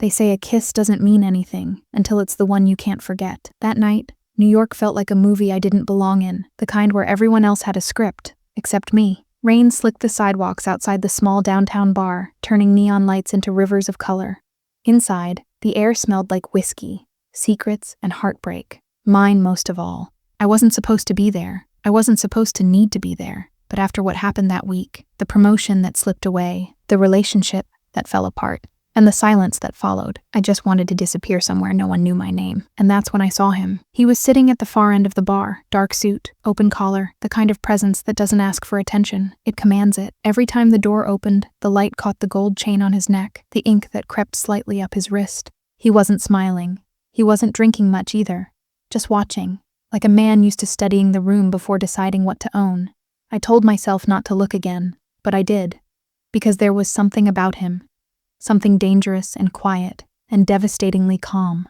They say a kiss doesn't mean anything until it's the one you can't forget. That night, New York felt like a movie I didn't belong in, the kind where everyone else had a script, except me. Rain slicked the sidewalks outside the small downtown bar, turning neon lights into rivers of color. Inside, the air smelled like whiskey, secrets, and heartbreak. Mine most of all. I wasn't supposed to be there. I wasn't supposed to need to be there. But after what happened that week, the promotion that slipped away, the relationship that fell apart, and the silence that followed, I just wanted to disappear somewhere no one knew my name. And that's when I saw him. He was sitting at the far end of the bar, dark suit, open collar, the kind of presence that doesn't ask for attention. It commands it. Every time the door opened, the light caught the gold chain on his neck, the ink that crept slightly up his wrist. He wasn't smiling. He wasn't drinking much either. Just watching, like a man used to studying the room before deciding what to own. I told myself not to look again, but I did, because there was something about him. Something dangerous and quiet and devastatingly calm.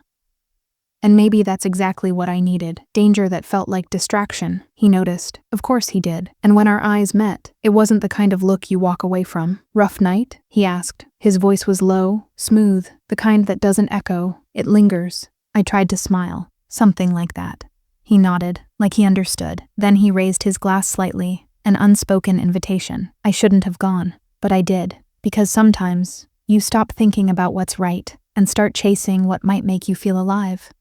And maybe that's exactly what I needed. Danger that felt like distraction. He noticed. Of course he did. And when our eyes met, it wasn't the kind of look you walk away from. Rough night? He asked. His voice was low, smooth, the kind that doesn't echo. It lingers. I tried to smile. Something like that. He nodded, like he understood. Then he raised his glass slightly, an unspoken invitation. I shouldn't have gone, but I did. Because sometimes you stop thinking about what's right and start chasing what might make you feel alive.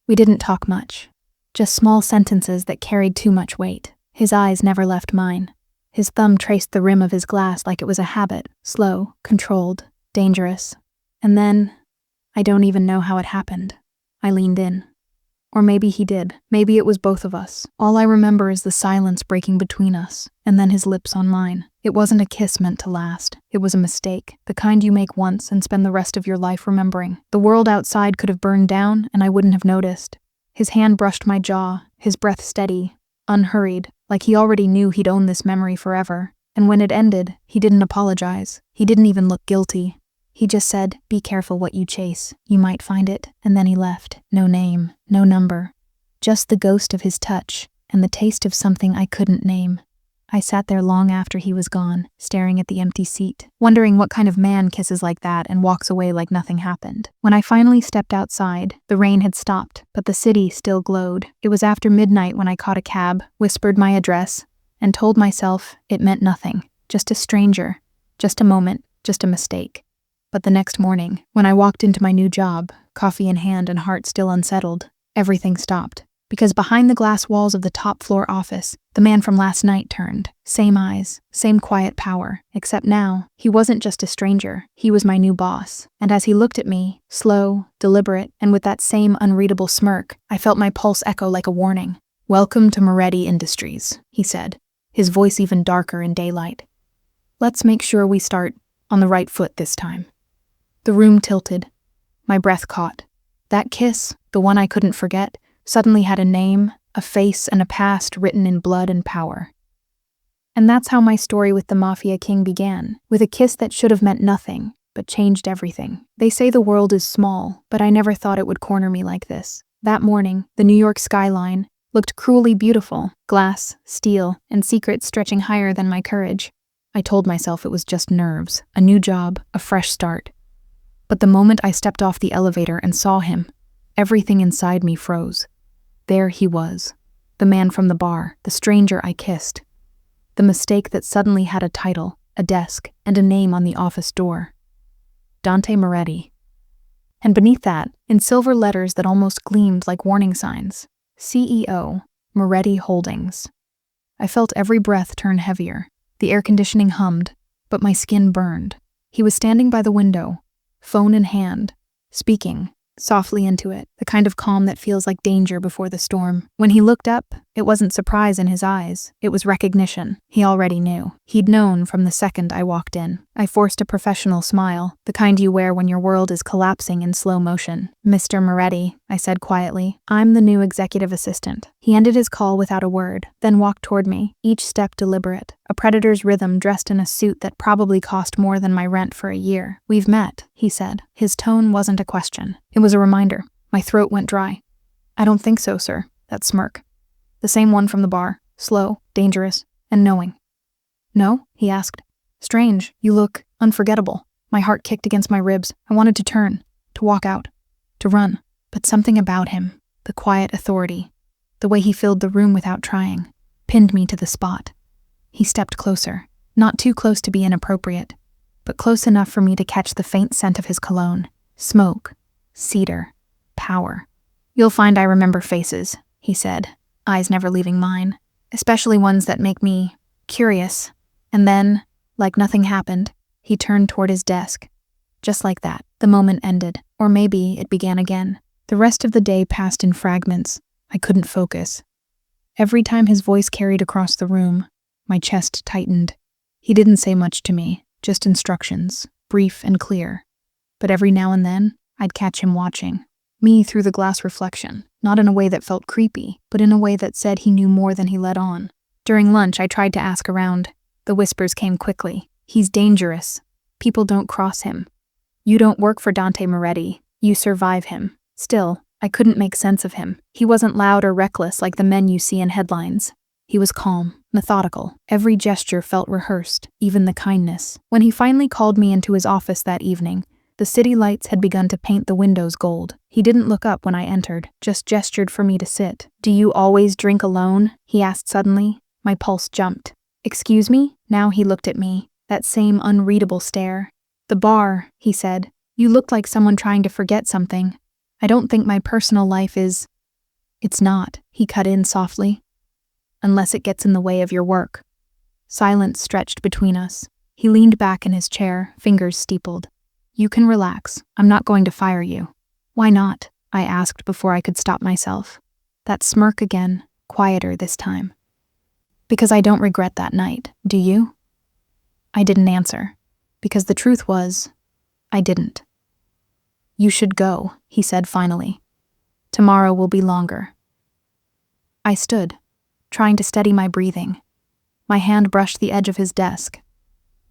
We didn't talk much, just small sentences that carried too much weight. His eyes never left mine. His thumb traced the rim of his glass like it was a habit, slow, controlled, dangerous. And then, I don't even know how it happened. I leaned in. Or maybe he did. Maybe it was both of us. All I remember is the silence breaking between us, and then his lips on mine. It wasn't a kiss meant to last. It was a mistake, the kind you make once and spend the rest of your life remembering. The world outside could have burned down, and I wouldn't have noticed. His hand brushed my jaw, his breath steady, unhurried, like he already knew he'd own this memory forever. And when it ended, he didn't apologize. He didn't even look guilty. He just said, "Be careful what you chase. You might find it." And then he left. No name, no number. Just the ghost of his touch and the taste of something I couldn't name. I sat there long after he was gone, staring at the empty seat, wondering what kind of man kisses like that and walks away like nothing happened. When I finally stepped outside, the rain had stopped, but the city still glowed. It was after midnight when I caught a cab, whispered my address, and told myself it meant nothing. Just a stranger. Just a moment. Just a mistake. But the next morning, when I walked into my new job, coffee in hand and heart still unsettled, everything stopped. Because behind the glass walls of the top-floor office, the man from last night turned. Same eyes, same quiet power. Except now, he wasn't just a stranger, he was my new boss. And as he looked at me, slow, deliberate, and with that same unreadable smirk, I felt my pulse echo like a warning. "Welcome to Moretti Industries," he said, his voice even darker in daylight. "Let's make sure we start on the right foot this time." The room tilted. My breath caught. That kiss, the one I couldn't forget, suddenly had a name, a face, and a past written in blood and power. And that's how my story with the Mafia King began, with a kiss that should have meant nothing, but changed everything. They say the world is small, but I never thought it would corner me like this. That morning, the New York skyline looked cruelly beautiful, glass, steel, and secrets stretching higher than my courage. I told myself it was just nerves, a new job, a fresh start. But the moment I stepped off the elevator and saw him, everything inside me froze. There he was, the man from the bar, the stranger I kissed, the mistake that suddenly had a title, a desk, and a name on the office door. Dante Moretti. And beneath that, in silver letters that almost gleamed like warning signs, CEO, Moretti Holdings. I felt every breath turn heavier. The air conditioning hummed, but my skin burned. He was standing by the window, phone in hand, speaking softly into it, the kind of calm that feels like danger before the storm. When he looked up, it wasn't surprise in his eyes, it was recognition. He already knew. He'd known from the second I walked in. I forced a professional smile, the kind you wear when your world is collapsing in slow motion. "Mr. Moretti," I said quietly, "I'm the new executive assistant." He ended his call without a word, then walked toward me, each step deliberate, a predator's rhythm dressed in a suit that probably cost more than my rent for a year. "We've met," he said. His tone wasn't a question. It was a reminder. My throat went dry. "I don't think so, sir." That smirk. The same one from the bar, slow, dangerous, and knowing. "No?" he asked. "Strange, you look unforgettable." My heart kicked against my ribs. I wanted to turn, to walk out, to run. But something about him, the quiet authority, the way he filled the room without trying, pinned me to the spot. He stepped closer, not too close to be inappropriate, but close enough for me to catch the faint scent of his cologne. Smoke, cedar, power. "You'll find I remember faces," he said, eyes never leaving mine, especially ones that make me curious. And then, like nothing happened, he turned toward his desk. Just like that, the moment ended, or maybe it began again. The rest of the day passed in fragments. I couldn't focus. Every time his voice carried across the room, my chest tightened. He didn't say much to me, just instructions, brief and clear. But every now and then, I'd catch him watching. Me through the glass reflection, not in a way that felt creepy, but in a way that said he knew more than he let on. During lunch, I tried to ask around. The whispers came quickly. "He's dangerous. People don't cross him. You don't work for Dante Moretti. You survive him." Still, I couldn't make sense of him. He wasn't loud or reckless like the men you see in headlines. He was calm, methodical. Every gesture felt rehearsed, even the kindness. When he finally called me into his office that evening, the city lights had begun to paint the windows gold. He didn't look up when I entered, just gestured for me to sit. "Do you always drink alone?" he asked suddenly. My pulse jumped. "Excuse me?" Now he looked at me, that same unreadable stare. "The bar," he said. "You looked like someone trying to forget something. I don't think my personal life is—" "It's not," he cut in softly. "Unless it gets in the way of your work." Silence stretched between us. He leaned back in his chair, fingers steepled. "You can relax. I'm not going to fire you." "Why not?" I asked before I could stop myself. That smirk again, quieter this time. "Because I don't regret that night. Do you?" I didn't answer, because the truth was, I didn't. "You should go," he said finally. "Tomorrow will be longer." I stood, trying to steady my breathing. My hand brushed the edge of his desk.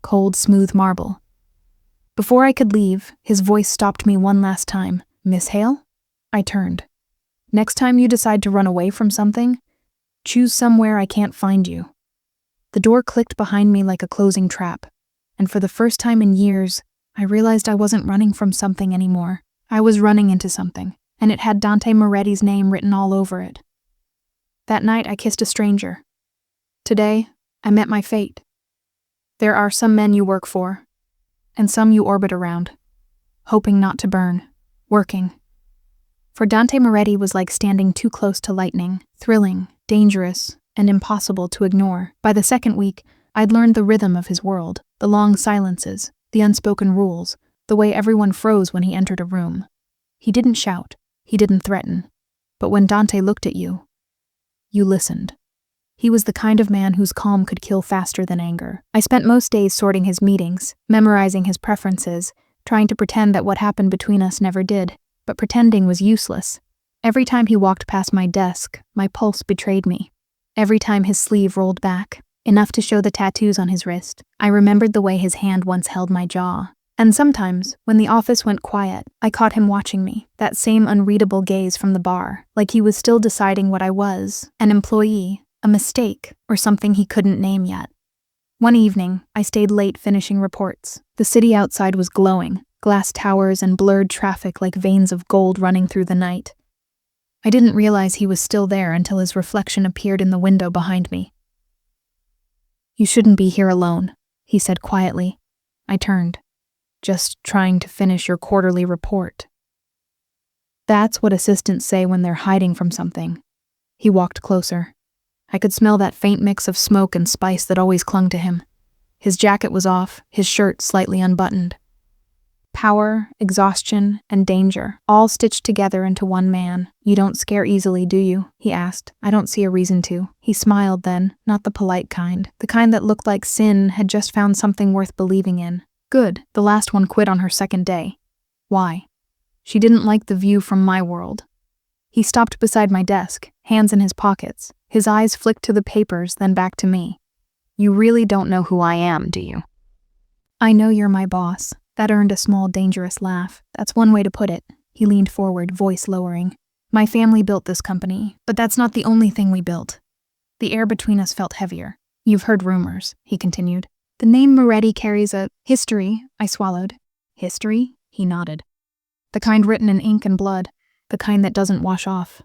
Cold, smooth marble. Before I could leave, his voice stopped me one last time. "Miss Hale?" I turned. "Next time you decide to run away from something, choose somewhere I can't find you." The door clicked behind me like a closing trap, and for the first time in years, I realized I wasn't running from something anymore. I was running into something, and it had Dante Moretti's name written all over it. That night, I kissed a stranger. Today, I met my fate. There are some men you work for, and some you orbit around, hoping not to burn, working. For Dante Moretti was like standing too close to lightning, thrilling, dangerous, and impossible to ignore. By the second week, I'd learned the rhythm of his world, the long silences, the unspoken rules, the way everyone froze when he entered a room. He didn't shout, he didn't threaten, but when Dante looked at you, you listened. He was the kind of man whose calm could kill faster than anger. I spent most days sorting his meetings, memorizing his preferences, trying to pretend that what happened between us never did, but pretending was useless. Every time he walked past my desk, my pulse betrayed me. Every time his sleeve rolled back, enough to show the tattoos on his wrist, I remembered the way his hand once held my jaw. And sometimes, when the office went quiet, I caught him watching me, that same unreadable gaze from the bar, like he was still deciding what I was, an employee, a mistake, or something he couldn't name yet. One evening, I stayed late finishing reports. The city outside was glowing, glass towers and blurred traffic like veins of gold running through the night. I didn't realize he was still there until his reflection appeared in the window behind me. "You shouldn't be here alone," he said quietly. I turned. "Just trying to finish your quarterly report." That's what assistants say when they're hiding from something. He walked closer. I could smell that faint mix of smoke and spice that always clung to him. His jacket was off, his shirt slightly unbuttoned. Power, exhaustion, and danger, all stitched together into one man. "You don't scare easily, do you?" he asked. "I don't see a reason to." He smiled then, not the polite kind, the kind that looked like sin had just found something worth believing in. "Good, the last one quit on her second day." "Why?" "She didn't like the view from my world." He stopped beside my desk, hands in his pockets. His eyes flicked to the papers, then back to me. "You really don't know who I am, do you?" "I know you're my boss." That earned a small, dangerous laugh. "That's one way to put it." He leaned forward, voice lowering. "My family built this company, but that's not the only thing we built." The air between us felt heavier. "You've heard rumors," he continued. "The name Moretti carries a history," I swallowed. History? He nodded. The kind written in ink and blood, the kind that doesn't wash off.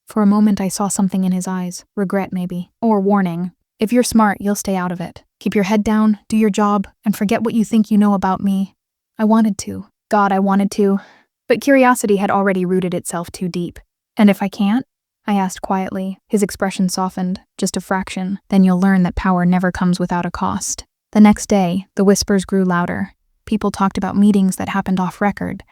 For a moment I saw something in his eyes, regret maybe, or warning. If you're smart, you'll stay out of it. Keep your head down, do your job, and forget what you think you know about me. I wanted to. God, I wanted to. But curiosity had already rooted itself too deep. And if I can't? I asked quietly. His expression softened, just a fraction. Then you'll learn that power never comes without a cost. The next day, the whispers grew louder. People talked about meetings that happened off record,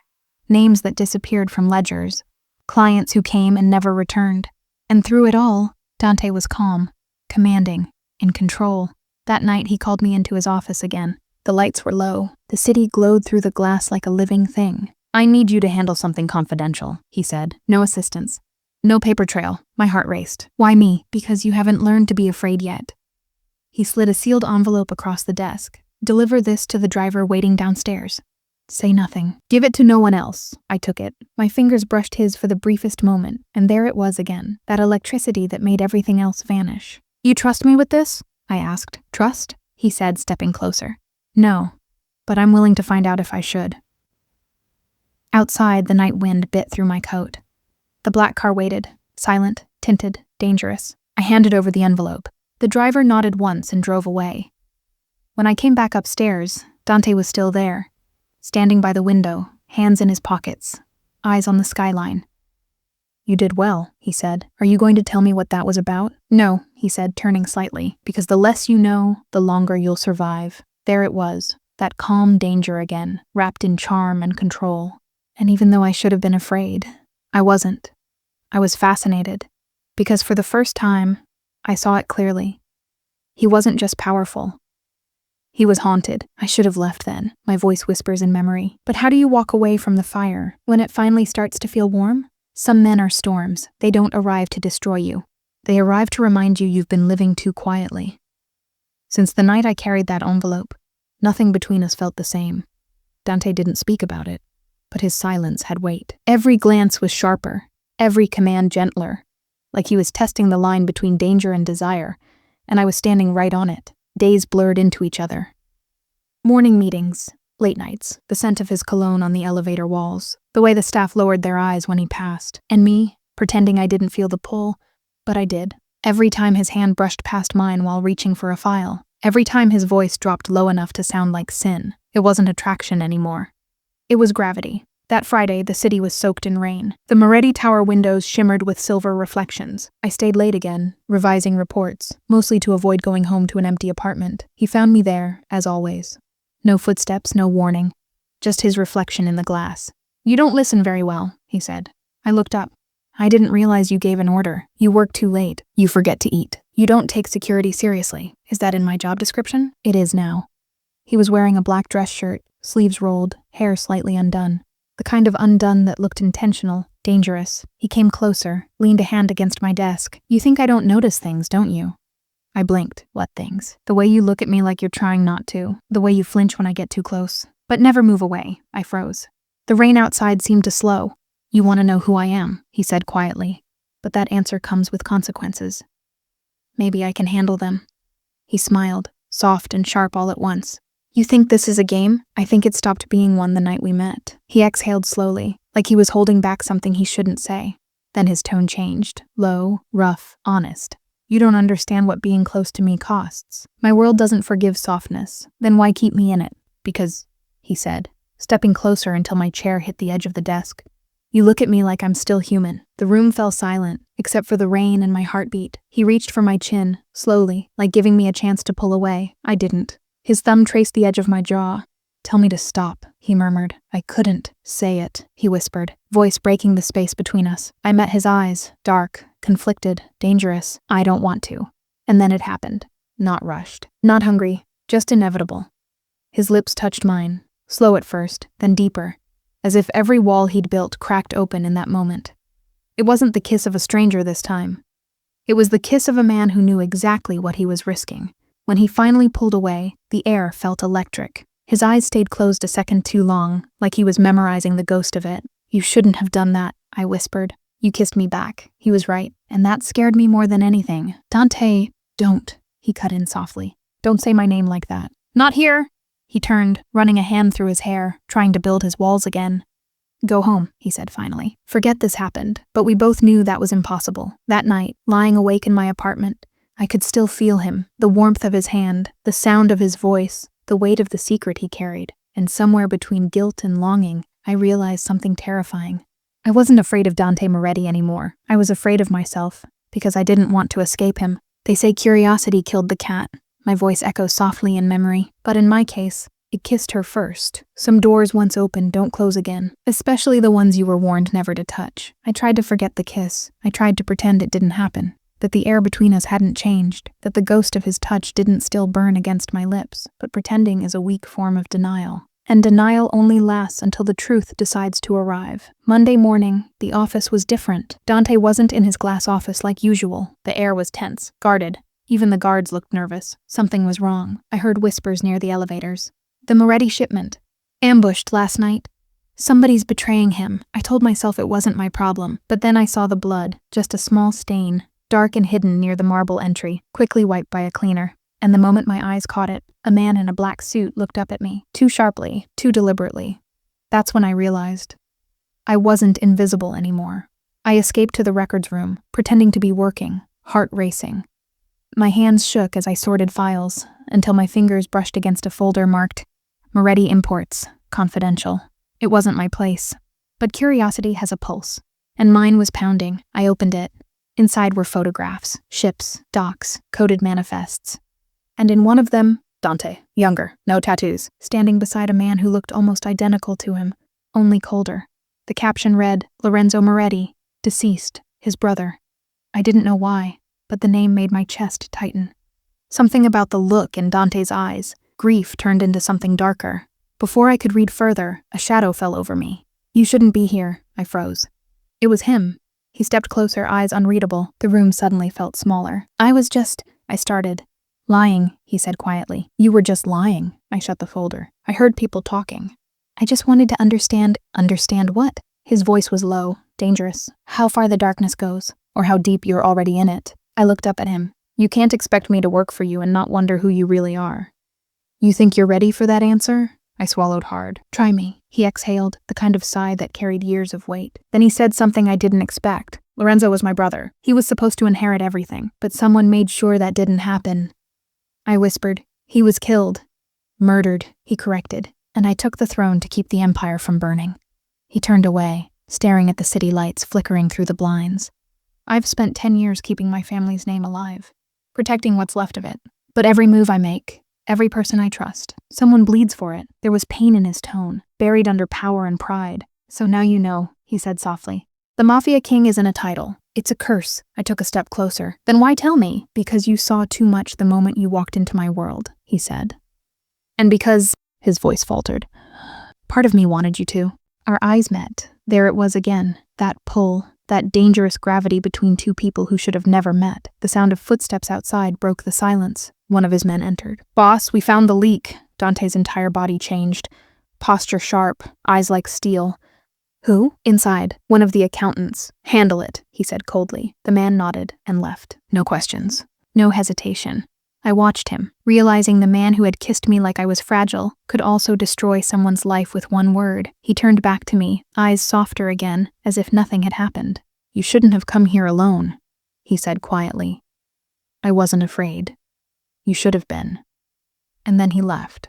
names that disappeared from ledgers, clients who came and never returned. And through it all, Dante was calm, commanding, in control. That night he called me into his office again. The lights were low. The city glowed through the glass like a living thing. I need you to handle something confidential, he said. No assistance. No paper trail. My heart raced. Why me? Because you haven't learned to be afraid yet. He slid a sealed envelope across the desk. Deliver this to the driver waiting downstairs. Say nothing. Give it to no one else. I took it. My fingers brushed his for the briefest moment, and there it was again, that electricity that made everything else vanish. You trust me with this? I asked. Trust? He said, stepping closer. No, but I'm willing to find out if I should. Outside, the night wind bit through my coat. The black car waited, silent, tinted, dangerous. I handed over the envelope. The driver nodded once and drove away. When I came back upstairs, Dante was still there, standing by the window, hands in his pockets, eyes on the skyline. You did well, he said. Are you going to tell me what that was about? No, he said, turning slightly, because the less you know, the longer you'll survive. There it was, that calm danger again, wrapped in charm and control. And even though I should have been afraid, I wasn't. I was fascinated, because for the first time, I saw it clearly. He wasn't just powerful. He was haunted. I should have left then, my voice whispers in memory. But how do you walk away from the fire when it finally starts to feel warm? Some men are storms. They don't arrive to destroy you. They arrive to remind you you've been living too quietly. Since the night I carried that envelope, nothing between us felt the same. Dante didn't speak about it, but his silence had weight. Every glance was sharper, every command gentler, like he was testing the line between danger and desire, and I was standing right on it. Days blurred into each other. Morning meetings, late nights, the scent of his cologne on the elevator walls, the way the staff lowered their eyes when he passed, and me, pretending I didn't feel the pull, but I did. Every time his hand brushed past mine while reaching for a file, every time his voice dropped low enough to sound like sin, it wasn't attraction anymore. It was gravity. That Friday, the city was soaked in rain. The Moretti Tower windows shimmered with silver reflections. I stayed late again, revising reports, mostly to avoid going home to an empty apartment. He found me there, as always. No footsteps, no warning. Just his reflection in the glass. You don't listen very well, he said. I looked up. I didn't realize you gave an order. You work too late. You forget to eat. You don't take security seriously. Is that in my job description? It is now. He was wearing a black dress shirt, sleeves rolled, hair slightly undone. The kind of undone that looked intentional, dangerous. He came closer, leaned a hand against my desk. You think I don't notice things, don't you? I blinked. What things? The way you look at me like you're trying not to. The way you flinch when I get too close. But never move away. I froze. The rain outside seemed to slow. You want to know who I am, he said quietly. But that answer comes with consequences. Maybe I can handle them. He smiled, soft and sharp all at once. You think this is a game? I think it stopped being one the night we met. He exhaled slowly, like he was holding back something he shouldn't say. Then his tone changed, low, rough, honest. You don't understand what being close to me costs. My world doesn't forgive softness. Then why keep me in it? Because, he said, stepping closer until my chair hit the edge of the desk. You look at me like I'm still human. The room fell silent, except for the rain and my heartbeat. He reached for my chin, slowly, like giving me a chance to pull away. I didn't. His thumb traced the edge of my jaw. Tell me to stop, he murmured. I couldn't. Say it, he whispered, voice breaking the space between us. I met his eyes, dark, conflicted, dangerous. I don't want to. And then it happened. Not rushed. Not hungry. Just inevitable. His lips touched mine, slow at first, then deeper, as if every wall he'd built cracked open in that moment. It wasn't the kiss of a stranger this time. It was the kiss of a man who knew exactly what he was risking. When he finally pulled away, the air felt electric. His eyes stayed closed a second too long, like he was memorizing the ghost of it. You shouldn't have done that, I whispered. You kissed me back. He was right, and that scared me more than anything. Dante, don't, he cut in softly. Don't say my name like that. Not here. He turned, running a hand through his hair, trying to build his walls again. "Go home," he said finally. "Forget this happened." But we both knew that was impossible. That night, lying awake in my apartment, I could still feel him, the warmth of his hand, the sound of his voice, the weight of the secret he carried. And somewhere between guilt and longing, I realized something terrifying. I wasn't afraid of Dante Moretti anymore. I was afraid of myself, because I didn't want to escape him. They say curiosity killed the cat. My voice echoes softly in memory. But in my case, it kissed her first. Some doors once opened don't close again, especially the ones you were warned never to touch. I tried to forget the kiss. I tried to pretend it didn't happen, that the air between us hadn't changed, that the ghost of his touch didn't still burn against my lips. But pretending is a weak form of denial. And denial only lasts until the truth decides to arrive. Monday morning, the office was different. Dante wasn't in his glass office like usual. The air was tense, guarded. Even the guards looked nervous. Something was wrong. I heard whispers near the elevators. The Moretti shipment. Ambushed last night. Somebody's betraying him. I told myself it wasn't my problem, but then I saw the blood, just a small stain, dark and hidden near the marble entry, quickly wiped by a cleaner. And the moment my eyes caught it, a man in a black suit looked up at me, too sharply, too deliberately. That's when I realized I wasn't invisible anymore. I escaped to the records room, pretending to be working, heart racing. My hands shook as I sorted files, until my fingers brushed against a folder marked Moretti Imports, Confidential. It wasn't my place, but curiosity has a pulse, and mine was pounding. I opened it. Inside were photographs, ships, docks, coded manifests. And in one of them, Dante, younger, no tattoos, standing beside a man who looked almost identical to him, only colder. The caption read, Lorenzo Moretti, deceased, his brother. I didn't know why, but the name made my chest tighten. Something about the look in Dante's eyes, grief turned into something darker. Before I could read further, a shadow fell over me. "You shouldn't be here," I froze. It was him. He stepped closer, eyes unreadable. The room suddenly felt smaller. I started. "Lying," he said quietly. "You were just lying." I shut the folder. I heard people talking. "I just wanted to understand." "Understand what?" His voice was low, dangerous. "How far the darkness goes, or how deep you're already in it." I looked up at him. "You can't expect me to work for you and not wonder who you really are." "You think you're ready for that answer?" I swallowed hard. "Try me," he exhaled, the kind of sigh that carried years of weight. Then he said something I didn't expect. "Lorenzo was my brother. He was supposed to inherit everything, but someone made sure that didn't happen." I whispered. "He was killed." "Murdered," he corrected, "and I took the throne to keep the empire from burning." He turned away, staring at the city lights flickering through the blinds. I've spent 10 years keeping my family's name alive, protecting what's left of it. But every move I make, every person I trust, someone bleeds for it. There was pain in his tone, buried under power and pride. "So now you know," he said softly. "The Mafia King isn't a title. It's a curse." I took a step closer. "Then why tell me?" "Because you saw too much the moment you walked into my world," he said. "And because," his voice faltered, "part of me wanted you to." Our eyes met. There it was again, that pull, that dangerous gravity between two people who should have never met. The sound of footsteps outside broke the silence. One of his men entered. "Boss, we found the leak." Dante's entire body changed. Posture sharp, eyes like steel. "Who?" "Inside. One of the accountants." "Handle it," he said coldly. The man nodded and left. No questions. No hesitation. I watched him, realizing the man who had kissed me like I was fragile could also destroy someone's life with one word. He turned back to me, eyes softer again, as if nothing had happened. "You shouldn't have come here alone," he said quietly. "I wasn't afraid. You should have been." And then he left,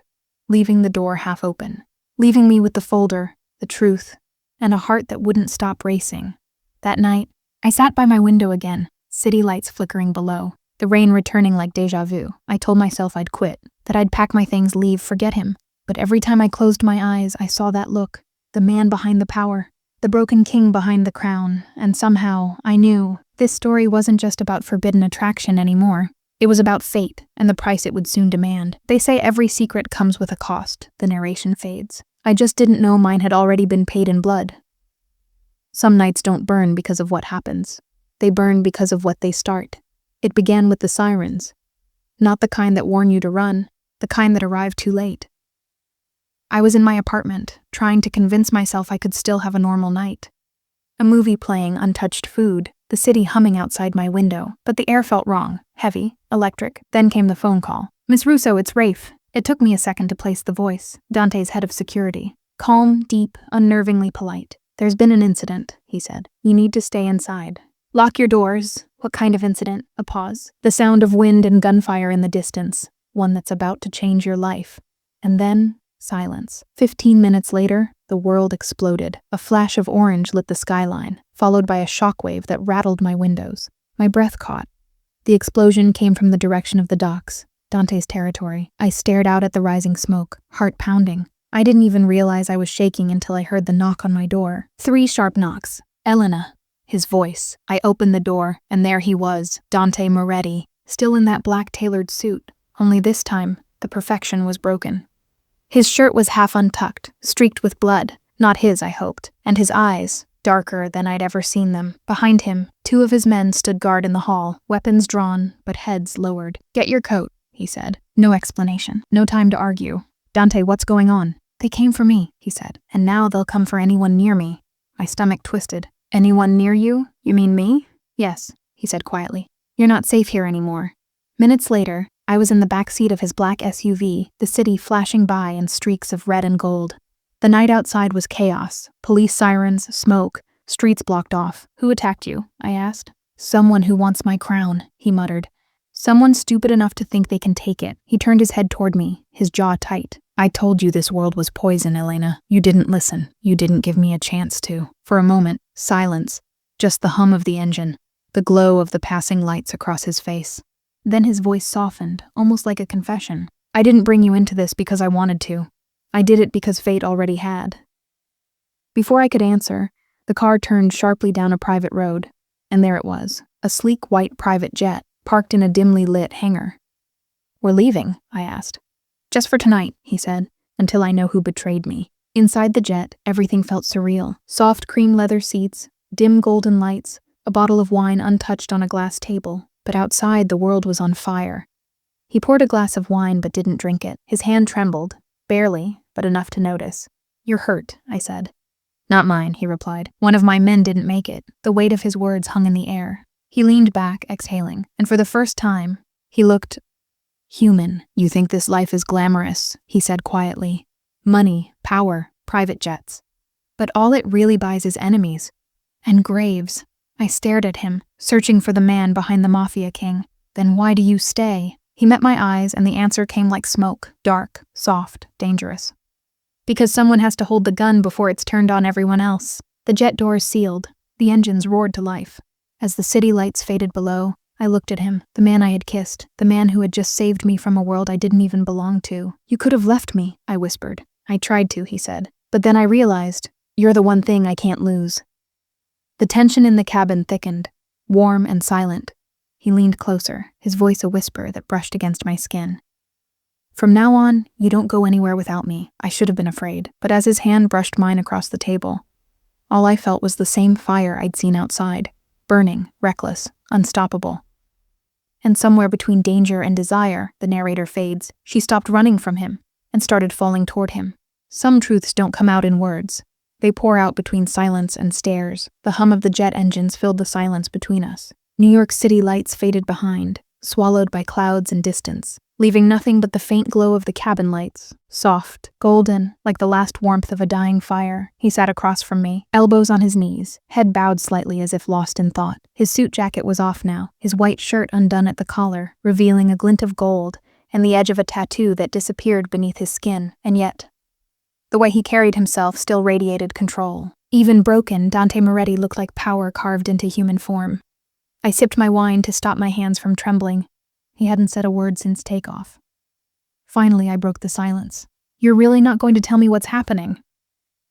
leaving the door half open, leaving me with the folder, the truth, and a heart that wouldn't stop racing. That night, I sat by my window again, city lights flickering below, the rain returning like déjà vu. I told myself I'd quit, that I'd pack my things, leave, forget him. But every time I closed my eyes, I saw that look, the man behind the power, the broken king behind the crown, and somehow, I knew, this story wasn't just about forbidden attraction anymore. It was about fate, and the price it would soon demand. They say every secret comes with a cost. The narration fades. I just didn't know mine had already been paid in blood. Some nights don't burn because of what happens. They burn because of what they start. It began with the sirens. Not the kind that warn you to run, the kind that arrive too late. I was in my apartment, trying to convince myself I could still have a normal night. A movie playing, untouched food, the city humming outside my window, but the air felt wrong, heavy, electric. Then came the phone call. "Miss Russo, it's Rafe." It took me a second to place the voice, Dante's head of security. Calm, deep, unnervingly polite. "There's been an incident," he said. "You need to stay inside. Lock your doors." "What kind of incident?" A pause. The sound of wind and gunfire in the distance. "One that's about to change your life." And then, silence. 15 minutes later, the world exploded. A flash of orange lit the skyline, followed by a shockwave that rattled my windows. My breath caught. The explosion came from the direction of the docks, Dante's territory. I stared out at the rising smoke, heart pounding. I didn't even realize I was shaking until I heard the knock on my door. 3 sharp knocks. "Elena." His voice. I opened the door, and there he was, Dante Moretti, still in that black tailored suit. Only this time, the perfection was broken. His shirt was half untucked, streaked with blood. Not his, I hoped. And his eyes, darker than I'd ever seen them. Behind him, 2 of his men stood guard in the hall, weapons drawn, but heads lowered. "Get your coat," he said. No explanation. No time to argue. "Dante, what's going on?" "They came for me," he said. "And now they'll come for anyone near me." My stomach twisted. "Anyone near you? You mean me?" "Yes," he said quietly. "You're not safe here anymore." Minutes later, I was in the back seat of his black SUV, the city flashing by in streaks of red and gold. The night outside was chaos. Police sirens, smoke, streets blocked off. "Who attacked you?" I asked. "Someone who wants my crown," he muttered. "Someone stupid enough to think they can take it." He turned his head toward me, his jaw tight. "I told you this world was poison, Elena. You didn't listen. You didn't give me a chance to." For a moment, silence. Just the hum of the engine, the glow of the passing lights across his face. Then his voice softened, almost like a confession. "I didn't bring you into this because I wanted to. I did it because fate already had." Before I could answer, the car turned sharply down a private road, and there it was, a sleek white private jet, parked in a dimly lit hangar. "We're leaving?" I asked. "Just for tonight," he said, "until I know who betrayed me." Inside the jet, everything felt surreal. Soft cream leather seats, dim golden lights, a bottle of wine untouched on a glass table. But outside, the world was on fire. He poured a glass of wine but didn't drink it. His hand trembled, barely, but enough to notice. "You're hurt," I said. "Not mine," he replied. "One of my men didn't make it." The weight of his words hung in the air. He leaned back, exhaling, and for the first time, he looked human. "You think this life is glamorous," he said quietly. "Money, power, private jets. But all it really buys is enemies. And graves." I stared at him, searching for the man behind the Mafia king. "Then why do you stay?" He met my eyes, and the answer came like smoke, dark, soft, dangerous. "Because someone has to hold the gun before it's turned on everyone else." The jet doors sealed. The engines roared to life. As the city lights faded below, I looked at him, the man I had kissed, the man who had just saved me from a world I didn't even belong to. "You could have left me," I whispered. "I tried to," he said. "But then I realized, you're the one thing I can't lose." The tension in the cabin thickened, warm and silent. He leaned closer, his voice a whisper that brushed against my skin. "From now on, you don't go anywhere without me." I should have been afraid, but as his hand brushed mine across the table, all I felt was the same fire I'd seen outside, burning, reckless, unstoppable. And somewhere between danger and desire, the narrator fades, she stopped running from him and started falling toward him. Some truths don't come out in words. They pour out between silence and stares. The hum of the jet engines filled the silence between us. New York City lights faded behind, swallowed by clouds and distance, leaving nothing but the faint glow of the cabin lights, soft, golden, like the last warmth of a dying fire. He sat across from me, elbows on his knees, head bowed slightly as if lost in thought. His suit jacket was off now, his white shirt undone at the collar, revealing a glint of gold and the edge of a tattoo that disappeared beneath his skin, and yet the way he carried himself still radiated control. Even broken, Dante Moretti looked like power carved into human form. I sipped my wine to stop my hands from trembling. He hadn't said a word since takeoff. Finally, I broke the silence. "You're really not going to tell me what's happening?"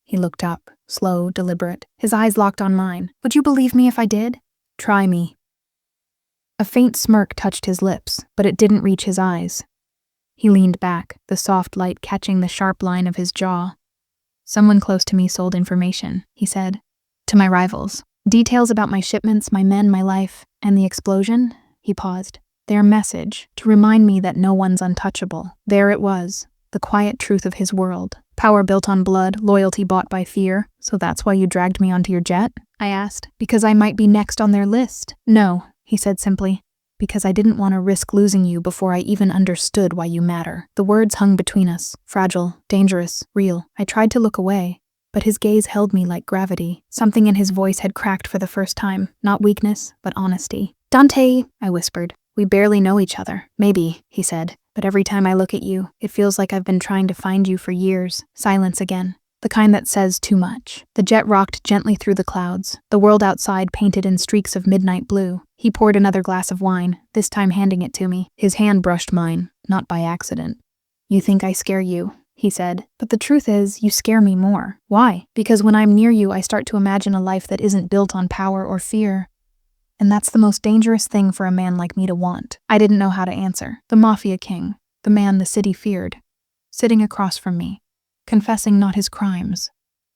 He looked up, slow, deliberate, his eyes locked on mine. "Would you believe me if I did?" "Try me." A faint smirk touched his lips, but it didn't reach his eyes. He leaned back, the soft light catching the sharp line of his jaw. "Someone close to me sold information," he said. "To my rivals. Details about my shipments, my men, my life, and the explosion." He paused. "Their message, to remind me that no one's untouchable." There it was, the quiet truth of his world. "Power built on blood, loyalty bought by fear. So that's why you dragged me onto your jet?" I asked. "Because I might be next on their list." "No," he said simply. Because I didn't want to risk losing you before I even understood why you matter. The words hung between us, fragile, dangerous, real. I tried to look away, but his gaze held me like gravity. Something in his voice had cracked for the first time, not weakness, but honesty. Dante, I whispered. We barely know each other. Maybe, he said, but every time I look at you, it feels like I've been trying to find you for years. Silence again. The kind that says too much. The jet rocked gently through the clouds, the world outside painted in streaks of midnight blue. He poured another glass of wine, this time handing it to me. His hand brushed mine, not by accident. You think I scare you, he said, but the truth is, you scare me more. Why? Because when I'm near you, I start to imagine a life that isn't built on power or fear. And that's the most dangerous thing for a man like me to want. I didn't know how to answer. The Mafia king, the man the city feared, sitting across from me, confessing not his crimes,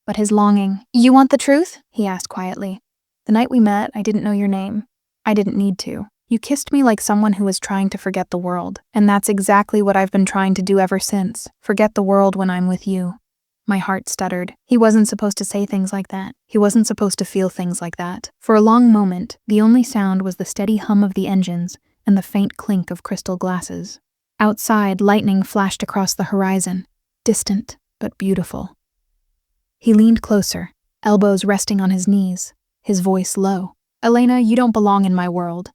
but his longing. You want the truth? He asked quietly. The night we met, I didn't know your name. I didn't need to. You kissed me like someone who was trying to forget the world, and that's exactly what I've been trying to do ever since. Forget the world when I'm with you. My heart stuttered. He wasn't supposed to say things like that. He wasn't supposed to feel things like that. For a long moment, the only sound was the steady hum of the engines and the faint clink of crystal glasses. Outside, lightning flashed across the horizon, distant but beautiful. He leaned closer, elbows resting on his knees, his voice low. Elena, you don't belong in my world,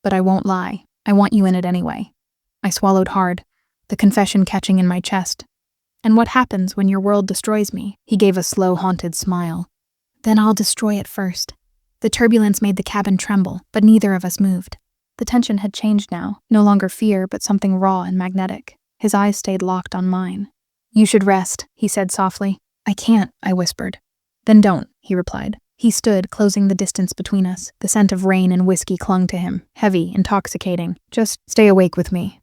but I won't lie. I want you in it anyway. I swallowed hard, the confession catching in my chest. And what happens when your world destroys me? He gave a slow, haunted smile. Then I'll destroy it first. The turbulence made the cabin tremble, but neither of us moved. The tension had changed now, no longer fear, but something raw and magnetic. His eyes stayed locked on mine. You should rest, he said softly. I can't, I whispered. Then don't, he replied. He stood, closing the distance between us. The scent of rain and whiskey clung to him, heavy, intoxicating. Just stay awake with me.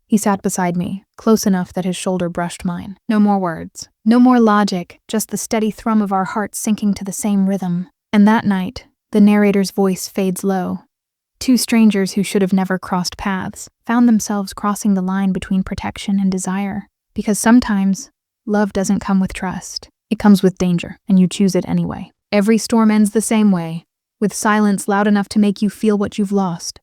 He sat beside me, close enough that his shoulder brushed mine. No more words. No more logic, just the steady thrum of our hearts sinking to the same rhythm. And that night, the narrator's voice fades low. Two strangers who should have never crossed paths found themselves crossing the line between protection and desire. Because sometimes, love doesn't come with trust. It comes with danger, and you choose it anyway. Every storm ends the same way, with silence loud enough to make you feel what you've lost.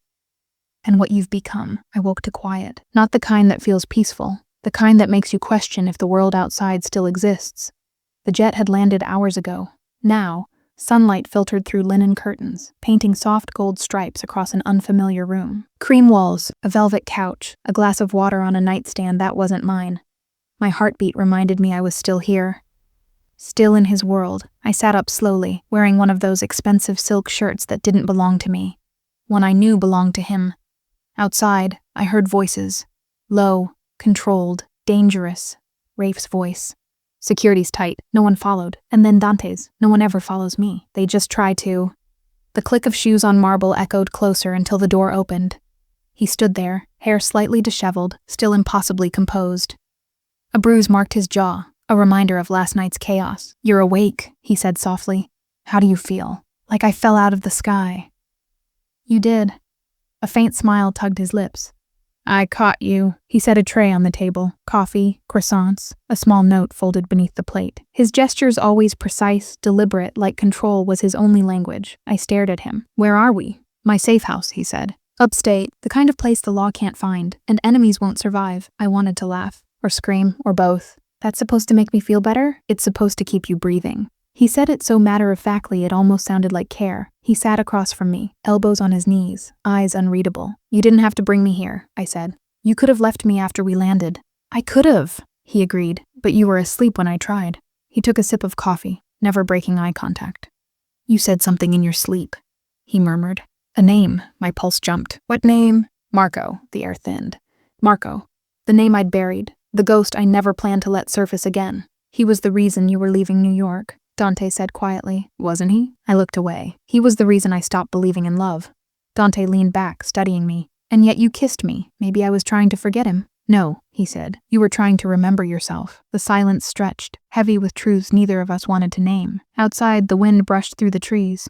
And what you've become. I woke to quiet. Not the kind that feels peaceful, the kind that makes you question if the world outside still exists. The jet had landed hours ago. Now, sunlight filtered through linen curtains, painting soft gold stripes across an unfamiliar room. Cream walls, a velvet couch, a glass of water on a nightstand that wasn't mine. My heartbeat reminded me I was still here. Still in his world. I sat up slowly, wearing one of those expensive silk shirts that didn't belong to me. One I knew belonged to him. Outside, I heard voices. Low, controlled, dangerous. Rafe's voice. Security's tight. No one followed. And then Dante's. No one ever follows me. They just try to. The click of shoes on marble echoed closer until the door opened. He stood there, hair slightly disheveled, still impossibly composed. A bruise marked his jaw, a reminder of last night's chaos. You're awake, he said softly. How do you feel? Like I fell out of the sky. You did. A faint smile tugged his lips. I caught you. He set a tray on the table, coffee, croissants, a small note folded beneath the plate. His gestures always precise, deliberate, like control was his only language. I stared at him. Where are we? My safe house, he said. Upstate, the kind of place the law can't find, and enemies won't survive. I wanted to laugh, or scream, or both. That's supposed to make me feel better? It's supposed to keep you breathing. He said it so matter-of-factly it almost sounded like care. He sat across from me, elbows on his knees, eyes unreadable. You didn't have to bring me here, I said. You could have left me after we landed. I could have, he agreed, but you were asleep when I tried. He took a sip of coffee, never breaking eye contact. You said something in your sleep, he murmured. A name. My pulse jumped. What name? Marco. The air thinned. Marco. The name I'd buried. The ghost I never planned to let surface again. He was the reason you were leaving New York, Dante said quietly. Wasn't he? I looked away. He was the reason I stopped believing in love. Dante leaned back, studying me. And yet you kissed me. Maybe I was trying to forget him. No, he said. You were trying to remember yourself. The silence stretched, heavy with truths neither of us wanted to name. Outside, the wind brushed through the trees.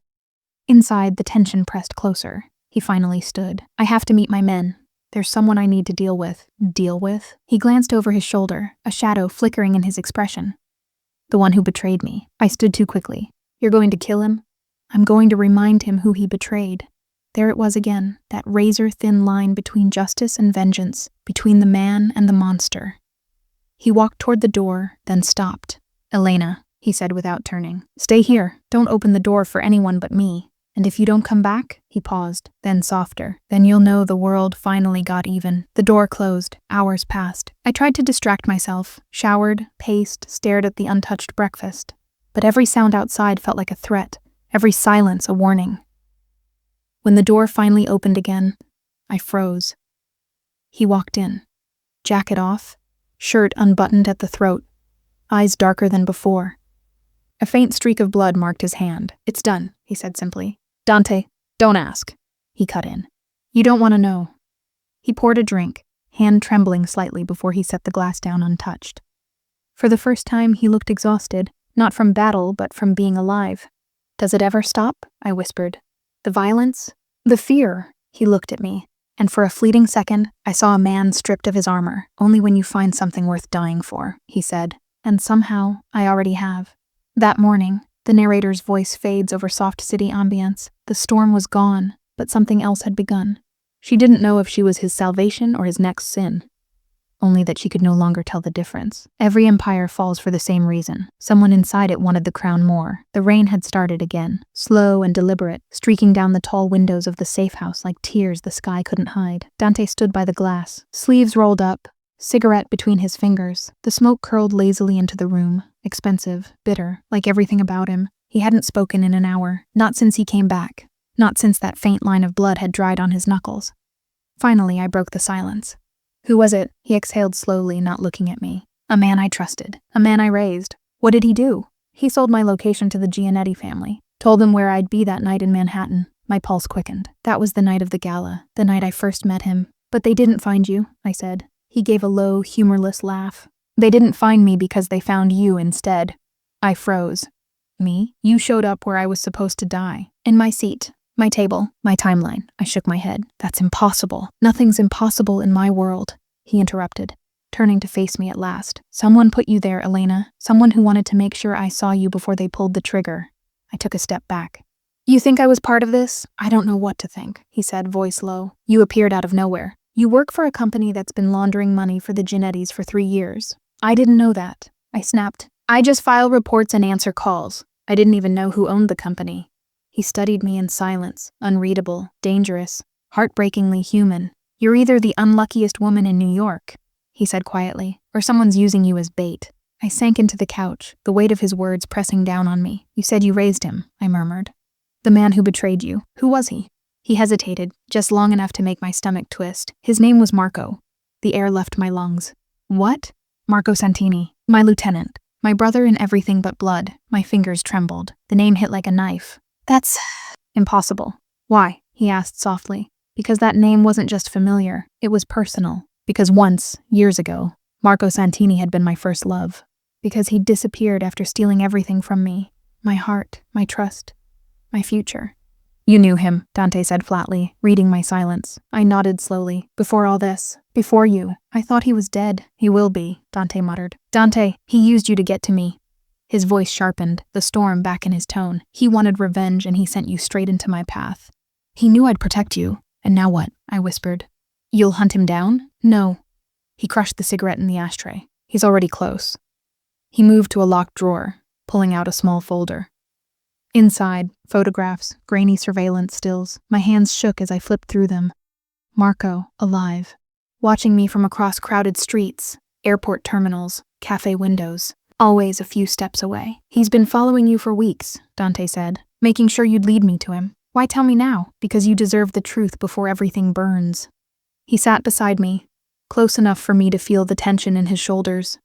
Inside, the tension pressed closer. He finally stood. I have to meet my men. There's someone I need to deal with. Deal with? He glanced over his shoulder, a shadow flickering in his expression. The one who betrayed me. I stood too quickly. You're going to kill him? I'm going to remind him who he betrayed. There it was again, that razor-thin line between justice and vengeance, between the man and the monster. He walked toward the door, then stopped. "Elena," he said without turning. "Stay here. Don't open the door for anyone but me. And if you don't come back," he paused, then softer, "then you'll know the world finally got even." The door closed. Hours passed. I tried to distract myself, showered, paced, stared at the untouched breakfast. But every sound outside felt like a threat, every silence a warning. When the door finally opened again, I froze. He walked in. Jacket off, shirt unbuttoned at the throat, eyes darker than before. A faint streak of blood marked his hand. "It's done," he said simply. "Dante, don't ask," he cut in. "You don't want to know." He poured a drink, hand trembling slightly before he set the glass down untouched. For the first time, he looked exhausted, not from battle, but from being alive. "Does it ever stop?" I whispered. "The violence? The fear?" He looked at me, and for a fleeting second, I saw a man stripped of his armor. "Only when you find something worth dying for," he said, and somehow I already have. That morning, the narrator's voice fades over soft city ambience. The storm was gone, but something else had begun. She didn't know if she was his salvation or his next sin, only that she could no longer tell the difference. Every empire falls for the same reason. Someone inside it wanted the crown more. The rain had started again, slow and deliberate, streaking down the tall windows of the safe house like tears the sky couldn't hide. Dante stood by the glass, sleeves rolled up, cigarette between his fingers. The smoke curled lazily into the room, expensive, bitter, like everything about him. He hadn't spoken in an hour, not since he came back, not since that faint line of blood had dried on his knuckles. Finally, I broke the silence. "Who was it?" He exhaled slowly, not looking at me. "A man I trusted. A man I raised." "What did he do?" "He sold my location to the Giannetti family. Told them where I'd be that night in Manhattan." My pulse quickened. "That was the night of the gala, the night I first met him." "But they didn't find you," I said. He gave a low, humorless laugh. "They didn't find me because they found you instead." I froze. "Me? You showed up where I was supposed to die. In my seat. My table, my timeline." I shook my head. "That's impossible. Nothing's impossible in my world," he interrupted, turning to face me at last. "Someone put you there, Elena. Someone who wanted to make sure I saw you before they pulled the trigger." I took a step back. "You think I was part of this?" "I don't know what to think," he said, voice low. "You appeared out of nowhere. You work for a company that's been laundering money for the Giannettis for 3 years. I didn't know that." I snapped. "I just file reports and answer calls. I didn't even know who owned the company." He studied me in silence, unreadable, dangerous, heartbreakingly human. "You're either the unluckiest woman in New York," he said quietly, "or someone's using you as bait." I sank into the couch, the weight of his words pressing down on me. "You said you raised him," I murmured. "The man who betrayed you. Who was he?" He hesitated, just long enough to make my stomach twist. "His name was Marco." The air left my lungs. "What?" "Marco Santini. My lieutenant. My brother in everything but blood." My fingers trembled. The name hit like a knife. "That's impossible." "Why?" he asked softly. "Because that name wasn't just familiar, it was personal. Because once, years ago, Marco Santini had been my first love. Because he'd disappeared after stealing everything from me. My heart, my trust, my future." "You knew him," Dante said flatly, reading my silence. I nodded slowly. "Before all this. Before you. I thought he was dead." "He will be," Dante muttered. "Dante, he used you to get to me." His voice sharpened, the storm back in his tone. "He wanted revenge and he sent you straight into my path. He knew I'd protect you. And now what?" I whispered. "You'll hunt him down?" "No." He crushed the cigarette in the ashtray. "He's already close." He moved to a locked drawer, pulling out a small folder. Inside, photographs, grainy surveillance stills. My hands shook as I flipped through them. Marco, alive. Watching me from across crowded streets, airport terminals, cafe windows. Always a few steps away. "He's been following you for weeks," Dante said, "making sure you'd lead me to him. Why tell me now? Because you deserve the truth before everything burns." He sat beside me, close enough for me to feel the tension in his shoulders.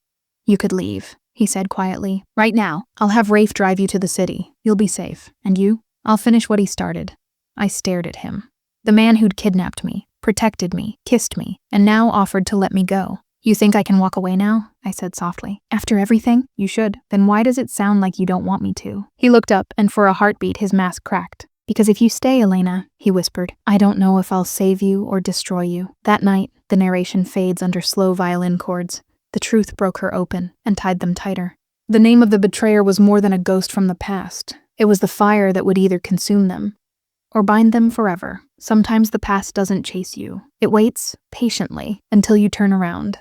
"You could leave," he said quietly. "Right now. I'll have Rafe drive you to the city. You'll be safe. And you? I'll finish what he started." I stared at him. The man who'd kidnapped me, protected me, kissed me, and now offered to let me go. "You think I can walk away now?" I said softly. "After everything? You should. Then why does it sound like you don't want me to?" He looked up, and for a heartbeat his mask cracked. "Because if you stay, Elena," he whispered, "I don't know if I'll save you or destroy you." That night, the narration fades under slow violin chords. The truth broke her open and tied them tighter. The name of the betrayer was more than a ghost from the past. It was the fire that would either consume them or bind them forever. Sometimes the past doesn't chase you. It waits, patiently, until you turn around.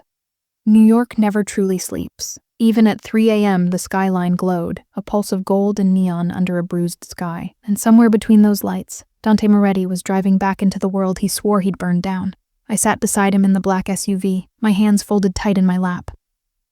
New York never truly sleeps. Even at 3 a.m., the skyline glowed, a pulse of gold and neon under a bruised sky. And somewhere between those lights, Dante Moretti was driving back into the world he swore he'd burned down. I sat beside him in the black SUV, my hands folded tight in my lap.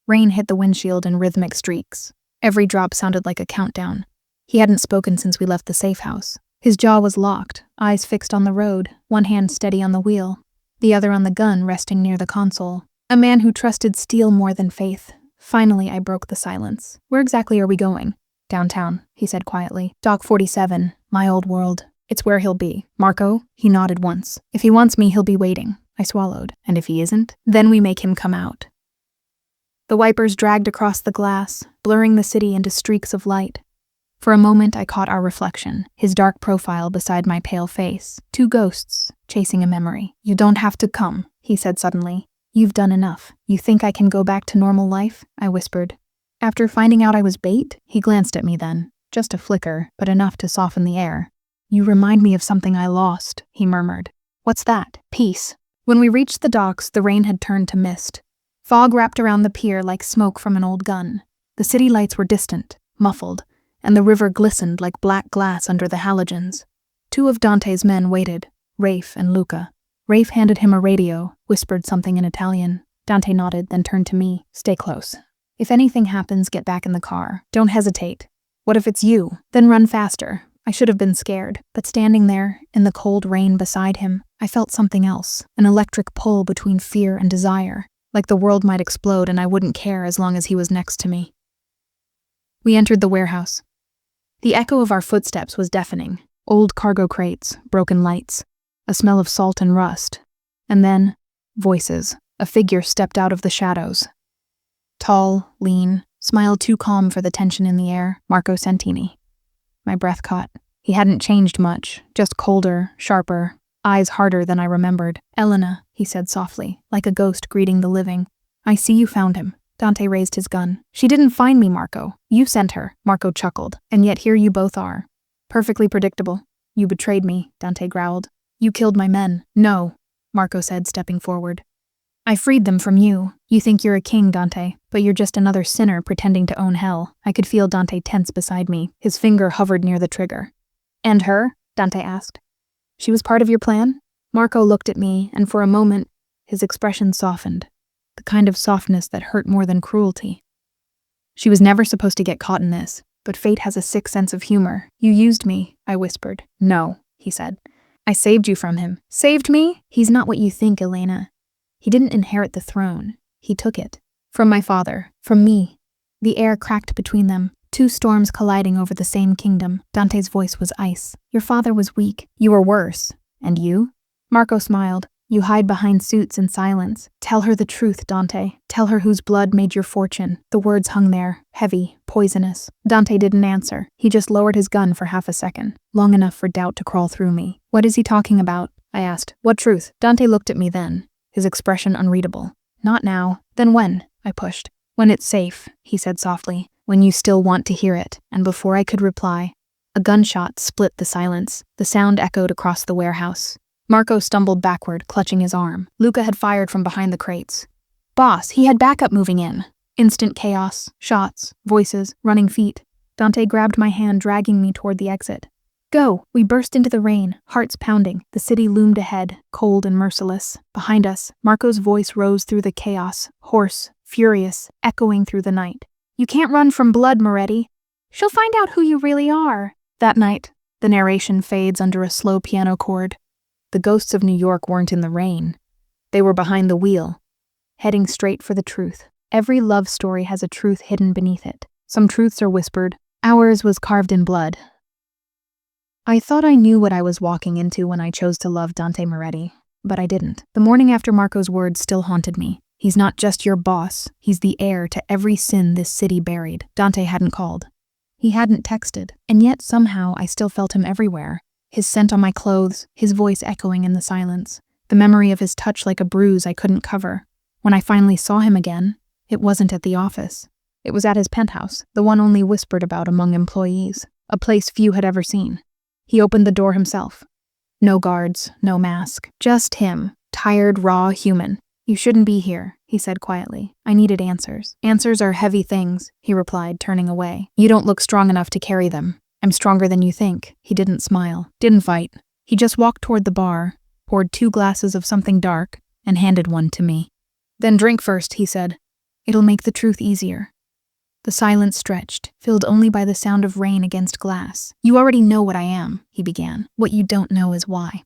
Rain hit the windshield in rhythmic streaks. Every drop sounded like a countdown. He hadn't spoken since we left the safe house. His jaw was locked, eyes fixed on the road, one hand steady on the wheel, the other on the gun resting near the console. A man who trusted steel more than faith. Finally, I broke the silence. Where exactly are we going? Downtown, he said quietly. Dock 47, my old world. It's where he'll be. Marco? He nodded once. If he wants me, he'll be waiting. I swallowed. And if he isn't, then we make him come out. The wipers dragged across the glass, blurring the city into streaks of light. For a moment, I caught our reflection, his dark profile beside my pale face. Two ghosts, chasing a memory. You don't have to come, he said suddenly. You've done enough. You think I can go back to normal life? I whispered. After finding out I was bait, he glanced at me then. Just a flicker, but enough to soften the air. You remind me of something I lost, he murmured. What's that? Peace. When we reached the docks, the rain had turned to mist. Fog wrapped around the pier like smoke from an old gun. The city lights were distant, muffled, and the river glistened like black glass under the halogens. Two of Dante's men waited, Rafe and Luca. Rafe handed him a radio, whispered something in Italian. Dante nodded, then turned to me. Stay close. If anything happens, get back in the car. Don't hesitate. What if it's you? Then run faster. I should have been scared, but standing there, in the cold rain beside him, I felt something else, an electric pull between fear and desire, like the world might explode and I wouldn't care as long as he was next to me. We entered the warehouse. The echo of our footsteps was deafening. Old cargo crates, broken lights, a smell of salt and rust. And then, voices. A figure stepped out of the shadows. Tall, lean, smiled too calm for the tension in the air, Marco Santini. My breath caught. He hadn't changed much, just colder, sharper, eyes harder than I remembered. Elena, he said softly, like a ghost greeting the living. I see you found him. Dante raised his gun. She didn't find me, Marco. You sent her, Marco chuckled. And yet here you both are. Perfectly predictable. You betrayed me, Dante growled. You killed my men. No, Marco said, stepping forward. I freed them from you. You think you're a king, Dante, but you're just another sinner pretending to own hell. I could feel Dante tense beside me. His finger hovered near the trigger. And her? Dante asked. She was part of your plan? Marco looked at me, and for a moment, his expression softened. The kind of softness that hurt more than cruelty. She was never supposed to get caught in this, but fate has a sick sense of humor. You used me, I whispered. No, he said. I saved you from him. Saved me? He's not what you think, Elena. He didn't inherit the throne. He took it. From my father. From me. The air cracked between them, two storms colliding over the same kingdom. Dante's voice was ice. Your father was weak. You were worse. And you? Marco smiled. You hide behind suits in silence. Tell her the truth, Dante. Tell her whose blood made your fortune. The words hung there, heavy, poisonous. Dante didn't answer. He just lowered his gun for half a second, long enough for doubt to crawl through me. What is he talking about? I asked. What truth? Dante looked at me then, his expression unreadable. Not now. Then when? I pushed. When it's safe, he said softly. When you still want to hear it. And before I could reply, a gunshot split the silence. The sound echoed across the warehouse. Marco stumbled backward, clutching his arm. Luca had fired from behind the crates. Boss, he had backup moving in. Instant chaos, shots, voices, running feet. Dante grabbed my hand, dragging me toward the exit. Go! We burst into the rain, hearts pounding. The city loomed ahead, cold and merciless. Behind us, Marco's voice rose through the chaos, hoarse, furious, echoing through the night. You can't run from blood, Moretti. She'll find out who you really are. That night, the narration fades under a slow piano chord. The ghosts of New York weren't in the rain. They were behind the wheel, heading straight for the truth. Every love story has a truth hidden beneath it. Some truths are whispered. Ours was carved in blood. I thought I knew what I was walking into when I chose to love Dante Moretti, but I didn't. The morning after Marco's words still haunted me. He's not just your boss. He's the heir to every sin this city buried. Dante hadn't called. He hadn't texted. And yet somehow I still felt him everywhere. His scent on my clothes, his voice echoing in the silence, the memory of his touch like a bruise I couldn't cover. When I finally saw him again, it wasn't at the office. It was at his penthouse, the one only whispered about among employees, a place few had ever seen. He opened the door himself, No guards, no mask. Just him. Tired, raw human. You shouldn't be here, he said quietly. I needed answers. Answers are heavy things, he replied, turning away. You don't look strong enough to carry them. I'm stronger than you think. He didn't smile. Didn't fight. He just walked toward the bar, poured 2 glasses of something dark, and handed one to me. Then drink first, he said. It'll make the truth easier. The silence stretched, filled only by the sound of rain against glass. You already know what I am, he began. What you don't know is why.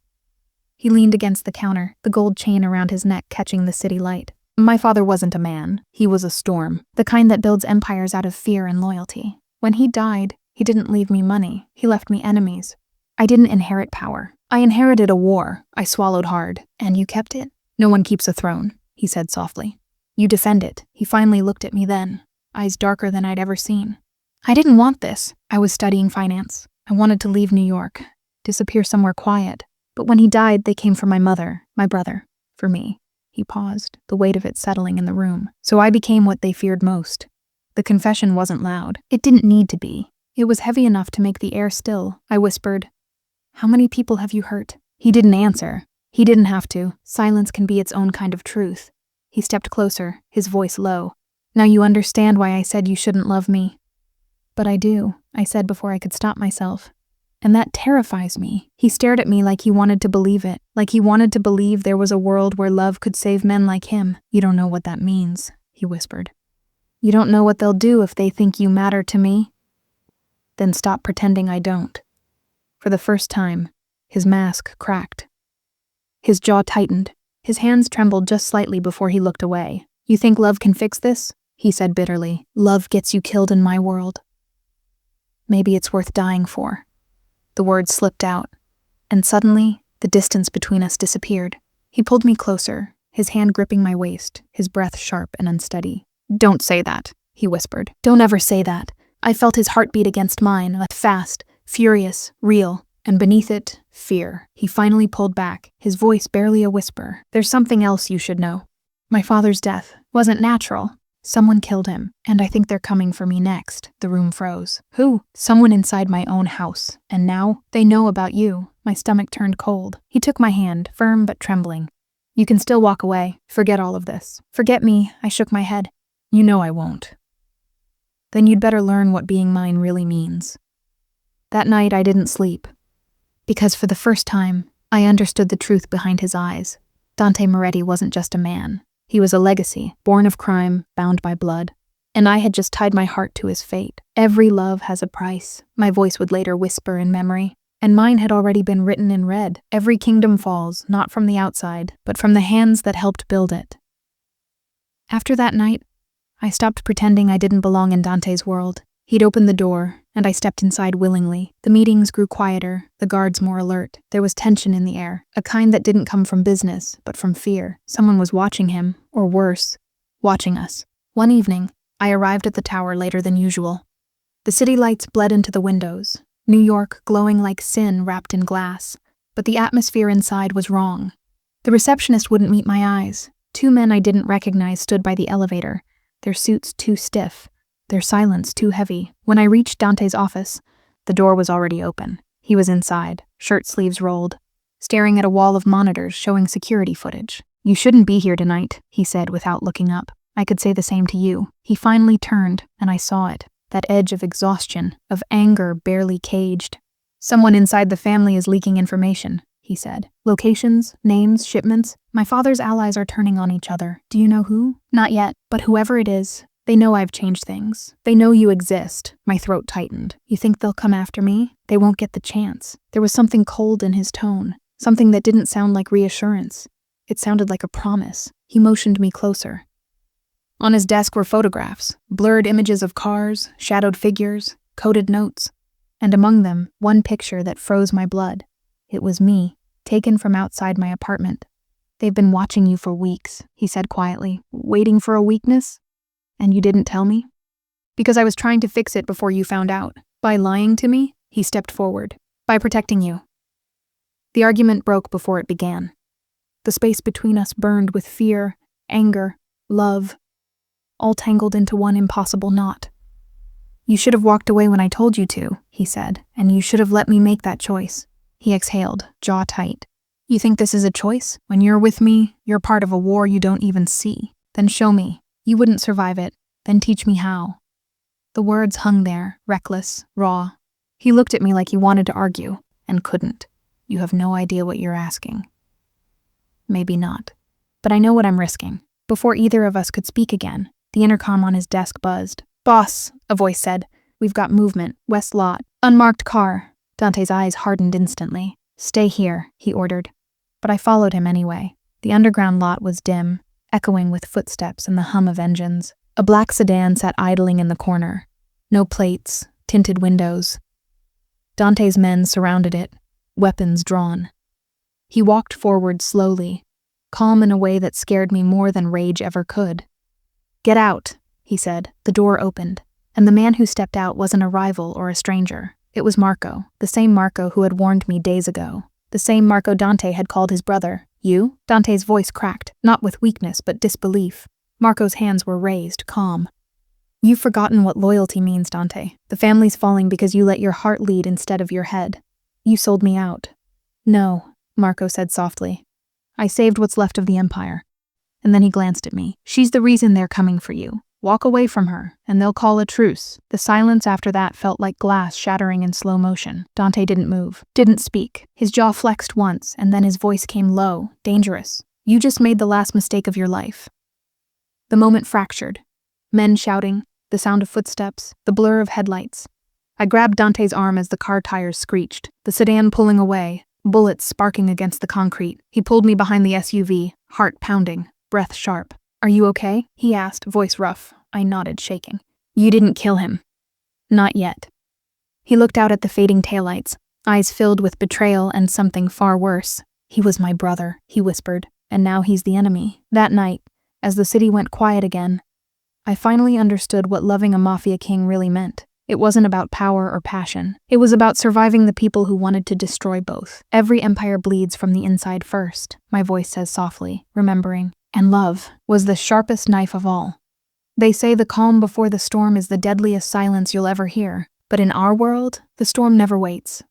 He leaned against the counter, the gold chain around his neck catching the city light. My father wasn't a man. He was a storm, the kind that builds empires out of fear and loyalty. When he died, he didn't leave me money. He left me enemies. I didn't inherit power. I inherited a war. I swallowed hard. And you kept it? No one keeps a throne, he said softly. You defend it. He finally looked at me then, eyes darker than I'd ever seen. I didn't want this. I was studying finance. I wanted to leave New York, disappear somewhere quiet. But when he died, they came for my mother, my brother, for me. He paused, the weight of it settling in the room. So I became what they feared most. The confession wasn't loud. It didn't need to be. It was heavy enough to make the air still. I whispered, How many people have you hurt? He didn't answer. He didn't have to. Silence can be its own kind of truth. He stepped closer, his voice low. Now you understand why I said you shouldn't love me. But I do, I said before I could stop myself. And that terrifies me. He stared at me like he wanted to believe it, like he wanted to believe there was a world where love could save men like him. You don't know what that means, he whispered. You don't know what they'll do if they think you matter to me. Then stop pretending I don't. For the first time, his mask cracked. His jaw tightened. His hands trembled just slightly before he looked away. You think love can fix this? He said bitterly. Love gets you killed in my world. Maybe it's worth dying for. The words slipped out, and suddenly, the distance between us disappeared. He pulled me closer, his hand gripping my waist, his breath sharp and unsteady. Don't say that, he whispered. Don't ever say that. I felt his heartbeat against mine, fast, furious, real, and beneath it, fear. He finally pulled back, his voice barely a whisper. There's something else you should know. My father's death wasn't natural. Someone killed him, and I think they're coming for me next. The room froze. Who? Someone inside my own house. And now, they know about you. My stomach turned cold. He took my hand, firm but trembling. You can still walk away. Forget all of this. Forget me. I shook my head. You know I won't. Then you'd better learn what being mine really means. That night I didn't sleep. Because for the first time, I understood the truth behind his eyes. Dante Moretti wasn't just a man. He was a legacy, born of crime, bound by blood. And I had just tied my heart to his fate. Every love has a price, my voice would later whisper in memory. And mine had already been written in red. Every kingdom falls, not from the outside, but from the hands that helped build it. After that night, I stopped pretending I didn't belong in Dante's world. He'd opened the door, and I stepped inside willingly. The meetings grew quieter, the guards more alert. There was tension in the air, a kind that didn't come from business, but from fear. Someone was watching him, or worse, watching us. One evening, I arrived at the tower later than usual. The city lights bled into the windows, New York glowing like sin wrapped in glass. But the atmosphere inside was wrong. The receptionist wouldn't meet my eyes. 2 men I didn't recognize stood by the elevator, their suits too stiff. Their silence too heavy. When I reached Dante's office, the door was already open. He was inside, shirt sleeves rolled, staring at a wall of monitors showing security footage. You shouldn't be here tonight, he said without looking up. I could say the same to you. He finally turned, and I saw it. That edge of exhaustion, of anger barely caged. Someone inside the family is leaking information, he said. Locations, names, shipments. My father's allies are turning on each other. Do you know who? Not yet, but whoever it is, they know I've changed things. They know you exist. My throat tightened. You think they'll come after me? They won't get the chance. There was something cold in his tone, something that didn't sound like reassurance. It sounded like a promise. He motioned me closer. On his desk were photographs, blurred images of cars, shadowed figures, coded notes, and among them, one picture that froze my blood. It was me, taken from outside my apartment. They've been watching you for weeks, he said quietly. Waiting for a weakness? And you didn't tell me? Because I was trying to fix it before you found out. By lying to me, he stepped forward. By protecting you. The argument broke before it began. The space between us burned with fear, anger, love, all tangled into one impossible knot. You should have walked away when I told you to, he said, and you should have let me make that choice. He exhaled, jaw tight. You think this is a choice? When you're with me, you're part of a war you don't even see. Then show me. You wouldn't survive it. Then teach me how. The words hung there, reckless, raw. He looked at me like he wanted to argue, and couldn't. You have no idea what you're asking. Maybe not. But I know what I'm risking. Before either of us could speak again, the intercom on his desk buzzed. Boss, a voice said. We've got movement. West lot. Unmarked car. Dante's eyes hardened instantly. Stay here, he ordered. But I followed him anyway. The underground lot was dim, echoing with footsteps and the hum of engines. A black sedan sat idling in the corner. No plates, tinted windows. Dante's men surrounded it, weapons drawn. He walked forward slowly, calm in a way that scared me more than rage ever could. Get out, he said. The door opened, and the man who stepped out wasn't a rival or a stranger. It was Marco, the same Marco who had warned me days ago. The same Marco Dante had called his brother. You? Dante's voice cracked, not with weakness but disbelief. Marco's hands were raised, calm. You've forgotten what loyalty means, Dante. The family's falling because you let your heart lead instead of your head. You sold me out. No, Marco said softly. I saved what's left of the empire. And then he glanced at me. She's the reason they're coming for you. Walk away from her, and they'll call a truce. The silence after that felt like glass shattering in slow motion. Dante didn't move, didn't speak. His jaw flexed once, and then his voice came low, dangerous. You just made the last mistake of your life. The moment fractured. Men shouting, the sound of footsteps, the blur of headlights. I grabbed Dante's arm as the car tires screeched, the sedan pulling away, bullets sparking against the concrete. He pulled me behind the SUV, heart pounding, breath sharp. Are you okay? He asked, voice rough. I nodded, shaking. You didn't kill him. Not yet. He looked out at the fading taillights, eyes filled with betrayal and something far worse. He was my brother, he whispered, and now he's the enemy. That night, as the city went quiet again, I finally understood what loving a mafia king really meant. It wasn't about power or passion. It was about surviving the people who wanted to destroy both. Every empire bleeds from the inside first, my voice says softly, remembering. And love was the sharpest knife of all. They say the calm before the storm is the deadliest silence you'll ever hear. But in our world, the storm never waits.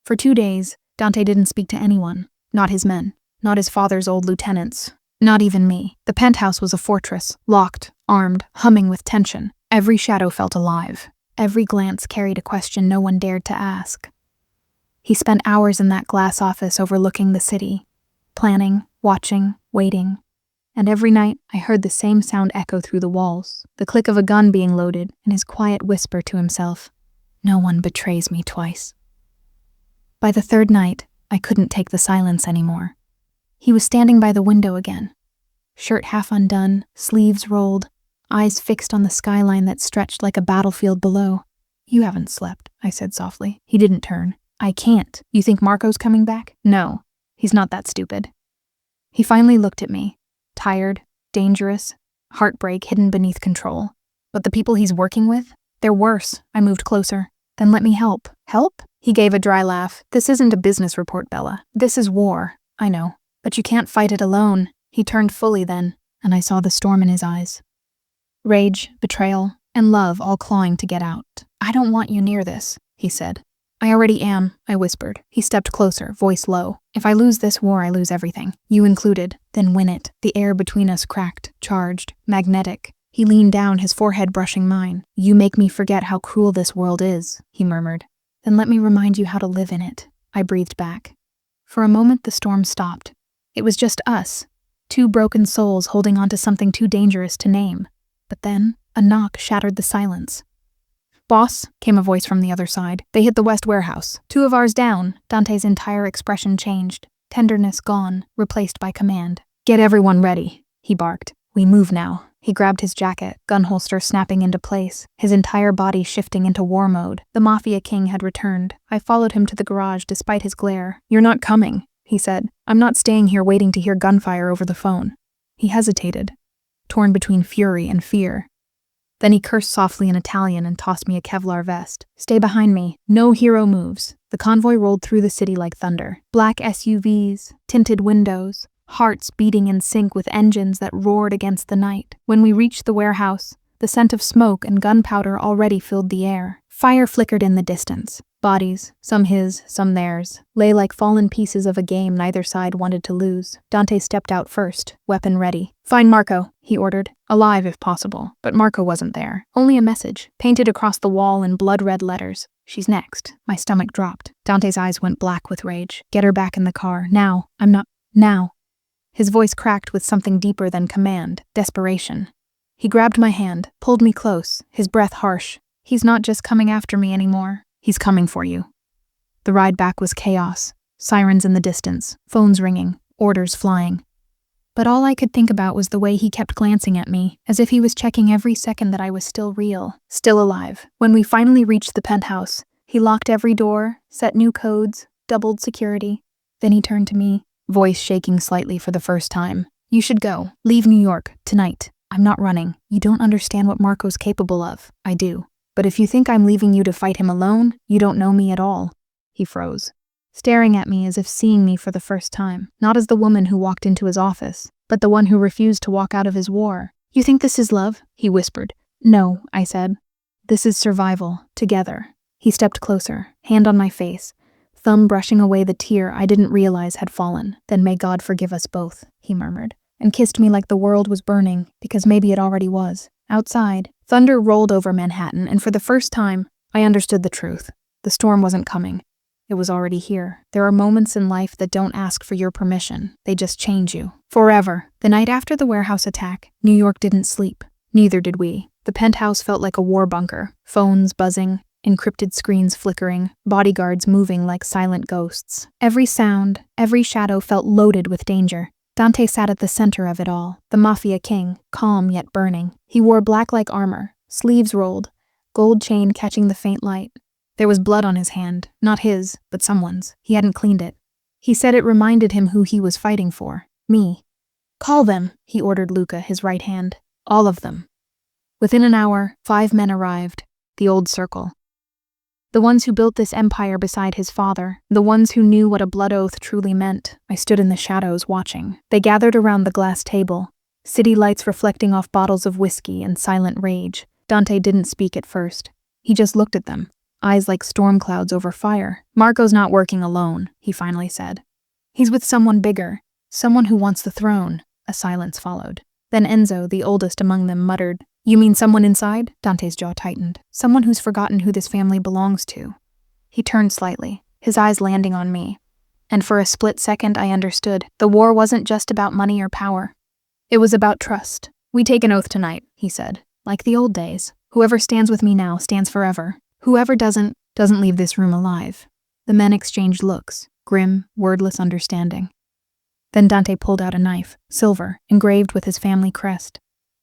For 2 days, Dante didn't speak to anyone. Not his men. Not his father's old lieutenants. Not even me. The penthouse was a fortress, locked, armed, humming with tension. Every shadow felt alive. Every glance carried a question no one dared to ask. He spent hours in that glass office overlooking the city, planning, watching, waiting. And every night, I heard the same sound echo through the walls, the click of a gun being loaded, and his quiet whisper to himself, no one betrays me twice. By the third night, I couldn't take the silence anymore. He was standing by the window again, shirt half undone, sleeves rolled, eyes fixed on the skyline that stretched like a battlefield below. You haven't slept, I said softly. He didn't turn. I can't. You think Marco's coming back? No, he's not that stupid. He finally looked at me. Tired, dangerous, heartbreak hidden beneath control. But the people he's working with? They're worse. I moved closer. Then let me help. Help? He gave a dry laugh. This isn't a business report, Bella. This is war. I know. But you can't fight it alone. He turned fully then, and I saw the storm in his eyes. Rage, betrayal, and love all clawing to get out. I don't want you near this, he said. I already am, I whispered. He stepped closer, voice low. If I lose this war, I lose everything. You included. Then win it. The air between us cracked, charged, magnetic. He leaned down, his forehead brushing mine. You make me forget how cruel this world is, he murmured. Then let me remind you how to live in it. I breathed back. For a moment, the storm stopped. It was just us, 2 broken souls holding on to something too dangerous to name. But then, a knock shattered the silence. Boss, came a voice from the other side. They hit the West warehouse. 2 of ours down. Dante's entire expression changed. Tenderness gone, replaced by command. Get everyone ready, he barked. We move now. He grabbed his jacket, gun holster snapping into place, his entire body shifting into war mode. The Mafia king had returned. I followed him to the garage despite his glare. You're not coming, he said. I'm not staying here waiting to hear gunfire over the phone. He hesitated, torn between fury and fear. Then he cursed softly in Italian and tossed me a Kevlar vest. Stay behind me. No hero moves. The convoy rolled through the city like thunder. Black SUVs, tinted windows, hearts beating in sync with engines that roared against the night. When we reached the warehouse, the scent of smoke and gunpowder already filled the air. Fire flickered in the distance, Bodies, some his, some theirs, lay like fallen pieces of a game neither side wanted to lose. Dante stepped out first, weapon ready. "Find Marco," he ordered. "Alive if possible." But Marco wasn't there. Only a message, painted across the wall in blood-red letters. "She's next." My stomach dropped. Dante's eyes went black with rage. "Get her back in the car. Now. I'm not. Now." His voice cracked with something deeper than command, desperation. He grabbed my hand, pulled me close, his breath harsh. "He's not just coming after me anymore. He's coming for you." The ride back was chaos. Sirens in the distance, phones ringing, orders flying. But all I could think about was the way he kept glancing at me, as if he was checking every second that I was still real, still alive. When we finally reached the penthouse, he locked every door, set new codes, doubled security. Then he turned to me, voice shaking slightly for the first time. "You should go. Leave New York, tonight. I'm not running. You don't understand what Marco's capable of. I do. But if you think I'm leaving you to fight him alone, you don't know me at all." He froze, staring at me as if seeing me for the first time, not as the woman who walked into his office, but the one who refused to walk out of his war. "You think this is love?" he whispered. "No," I said. "This is survival, together." He stepped closer, hand on my face, thumb brushing away the tear I didn't realize had fallen. "Then may God forgive us both," he murmured, and kissed me like the world was burning, because maybe it already was. Outside, thunder rolled over Manhattan, and for the first time, I understood the truth. The storm wasn't coming. It was already here. There are moments in life that don't ask for your permission. They just change you. Forever. The night after the warehouse attack, New York didn't sleep. Neither did we. The penthouse felt like a war bunker. Phones buzzing, encrypted screens flickering, bodyguards moving like silent ghosts. Every sound, every shadow felt loaded with danger. Dante sat at the center of it all, the Mafia king, calm yet burning. He wore black-like armor, sleeves rolled, gold chain catching the faint light. There was blood on his hand, not his, but someone's. He hadn't cleaned it. He said it reminded him who he was fighting for. Me. "Call them," he ordered Luca, his right hand. "All of them." Within an hour, 5 men arrived. The old circle. The ones who built this empire beside his father, the ones who knew what a blood oath truly meant. I stood in the shadows watching. They gathered around the glass table, city lights reflecting off bottles of whiskey and silent rage. Dante didn't speak at first. He just looked at them, eyes like storm clouds over fire. "Marco's not working alone," he finally said. "He's with someone bigger, someone who wants the throne." A silence followed. Then Enzo, the oldest among them, muttered, "You mean someone inside?" Dante's jaw tightened. "Someone who's forgotten who this family belongs to." He turned slightly, his eyes landing on me. And for a split second I understood. The war wasn't just about money or power. It was about trust. "We take an oath tonight," he said. "Like the old days. Whoever stands with me now stands forever. Whoever doesn't leave this room alive." The men exchanged looks, grim, wordless understanding. Then Dante pulled out a knife, silver, engraved with his family crest.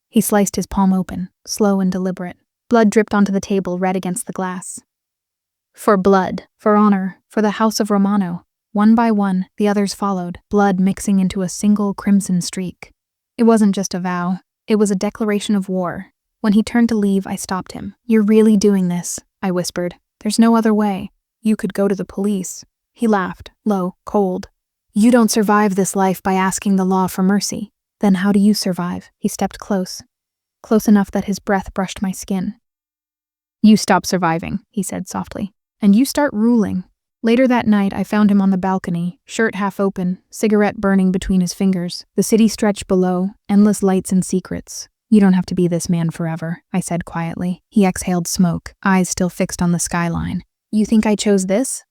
He sliced his palm open, slow and deliberate. Blood dripped onto the table, red against the glass. For blood, for honor, for the house of Romano. One by one, the others followed, blood mixing into a single crimson streak. It wasn't just a vow. It was a declaration of war. When he turned to leave, I stopped him. "You're really doing this," I whispered. "There's no other way. You could go to the police." He laughed, low, cold. "You don't survive this life by asking the law for mercy. Then how do you survive?" He stepped close enough that his breath brushed my skin. "You stop surviving," he said softly, "and you start ruling." Later that night, I found him on the balcony, shirt half open, cigarette burning between his fingers. The city stretched below, endless lights and secrets. "You don't have to be this man forever," I said quietly. He exhaled smoke, eyes still fixed on the skyline. "You think I chose this?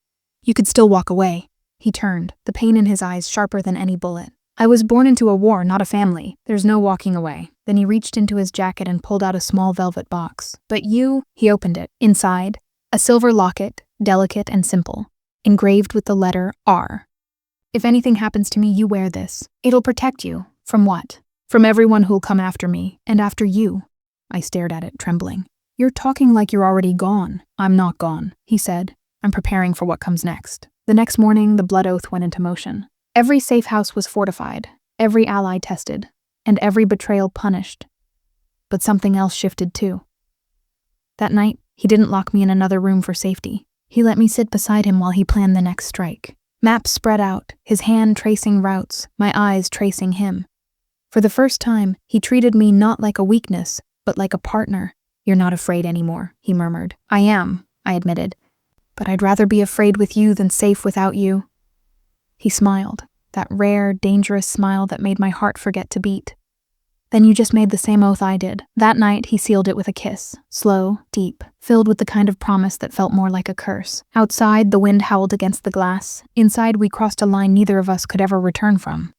You could still walk away." He turned, the pain in his eyes sharper than any bullet. "I was born into a war, not a family. There's no walking away." Then he reached into his jacket and pulled out a small velvet box. "But you—" He opened it. Inside, a silver locket, delicate and simple, engraved with the letter R. "If anything happens to me, you wear this. It'll protect you. From what? From everyone who'll come after me, and after you." I stared at it, trembling. "You're talking like you're already gone." "I'm not gone," he said. "I'm preparing for what comes next." The next morning, the blood oath went into motion. Every safe house was fortified, every ally tested, and every betrayal punished. But something else shifted too. That night, he didn't lock me in another room for safety. He let me sit beside him while he planned the next strike. Maps spread out, his hand tracing routes, my eyes tracing him. For the first time, he treated me not like a weakness, but like a partner. "You're not afraid anymore," he murmured. "I am," I admitted. but I'd rather be afraid with you than safe without you." He smiled, that rare, dangerous smile that made my heart forget to beat. "Then you just made the same oath I did." That night, he sealed it with a kiss, slow, deep, filled with the kind of promise that felt more like a curse. Outside, the wind howled against the glass. Inside, we crossed a line neither of us could ever return from.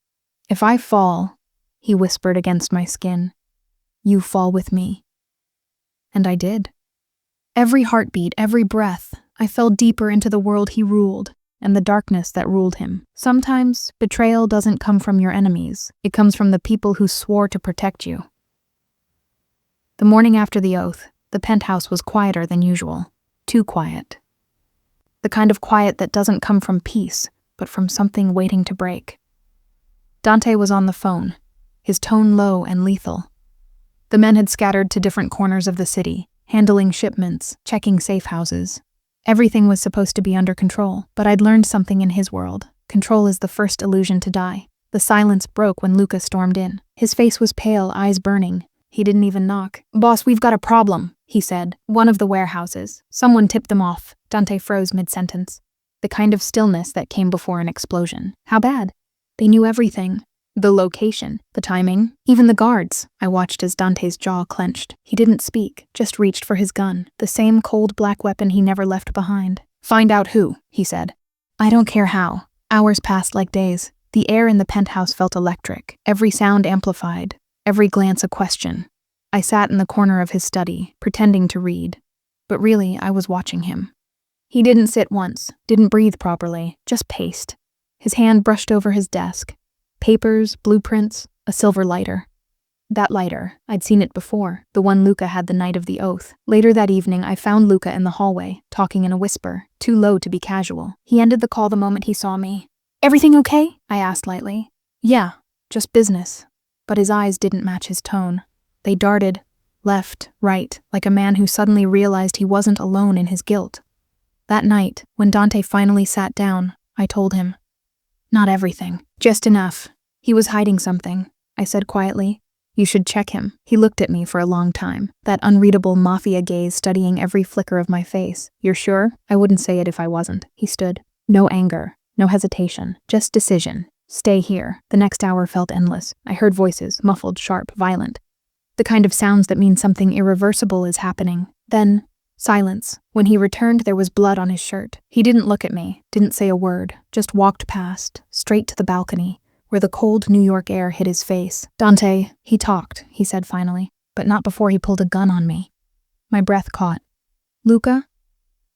"If I fall," he whispered against my skin, "you fall with me." And I did. Every heartbeat, every breath, I fell deeper into the world he ruled, and the darkness that ruled him. Sometimes, betrayal doesn't come from your enemies. It comes from the people who swore to protect you. The morning after the oath, the penthouse was quieter than usual. Too quiet. The kind of quiet that doesn't come from peace, but from something waiting to break. Dante was on the phone, his tone low and lethal. The men had scattered to different corners of the city, handling shipments, checking safe houses. Everything was supposed to be under control, but I'd learned something in his world. Control is the first illusion to die. The silence broke when Luca stormed in. His face was pale, eyes burning. He didn't even knock. "Boss, we've got a problem," he said. "One of the warehouses. Someone tipped them off." Dante froze mid-sentence. The kind of stillness that came before an explosion. How bad? They knew everything. The location, the timing, even the guards. I watched as Dante's jaw clenched. He didn't speak, just reached for his gun, the same cold black weapon he never left behind. "Find out who," he said. I don't care how. Hours passed like days. The air in the penthouse felt electric, every sound amplified, every glance a question. I sat in the corner of his study, pretending to read, but really I was watching him. He didn't sit once, didn't breathe properly, just paced. His hand brushed over his desk. Papers, blueprints, a silver lighter. That lighter, I'd seen it before, the one Luca had the night of the oath. Later that evening, I found Luca in the hallway, talking in a whisper, too low to be casual. He ended the call the moment he saw me. "Everything okay?" I asked lightly. "Yeah, just business." But his eyes didn't match his tone. They darted, left, right, like a man who suddenly realized he wasn't alone in his guilt. That night, when Dante finally sat down, I told him. Not everything. Just enough. He was hiding something, I said quietly. "You should check him." He looked at me for a long time, that unreadable Mafia gaze studying every flicker of my face. "You're sure?" "I wouldn't say it if I wasn't." He stood. No anger, no hesitation, just decision. "Stay here." The next hour felt endless. I heard voices, muffled, sharp, violent. The kind of sounds that mean something irreversible is happening. Then, silence. When he returned, there was blood on his shirt. He didn't look at me, didn't say a word, just walked past, straight to the balcony, where the cold New York air hit his face. "Dante," he talked, he said finally, but not before he pulled a gun on me. My breath caught. "Luca?"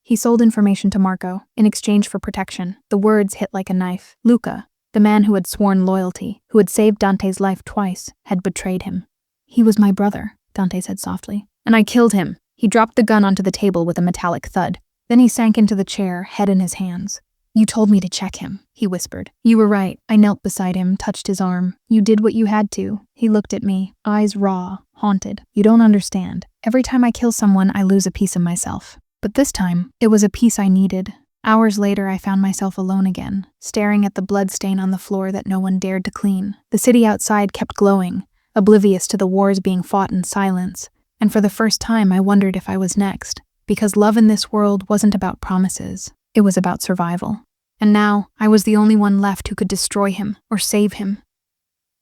He sold information to Marco, in exchange for protection. The words hit like a knife. Luca, the man who had sworn loyalty, who had saved Dante's life twice, had betrayed him. "He was my brother," Dante said softly. "And I killed him." He dropped the gun onto the table with a metallic thud. Then he sank into the chair, head in his hands. "You told me to check him," he whispered. "You were right." I knelt beside him, touched his arm. "You did what you had to." He looked at me, eyes raw, haunted. "You don't understand. Every time I kill someone, I lose a piece of myself. But this time, it was a piece I needed." Hours later, I found myself alone again, staring at the blood stain on the floor that no one dared to clean. The city outside kept glowing, oblivious to the wars being fought in silence. And for the first time, I wondered if I was next, because love in this world wasn't about promises. It was about survival. And now, I was the only one left who could destroy him or save him.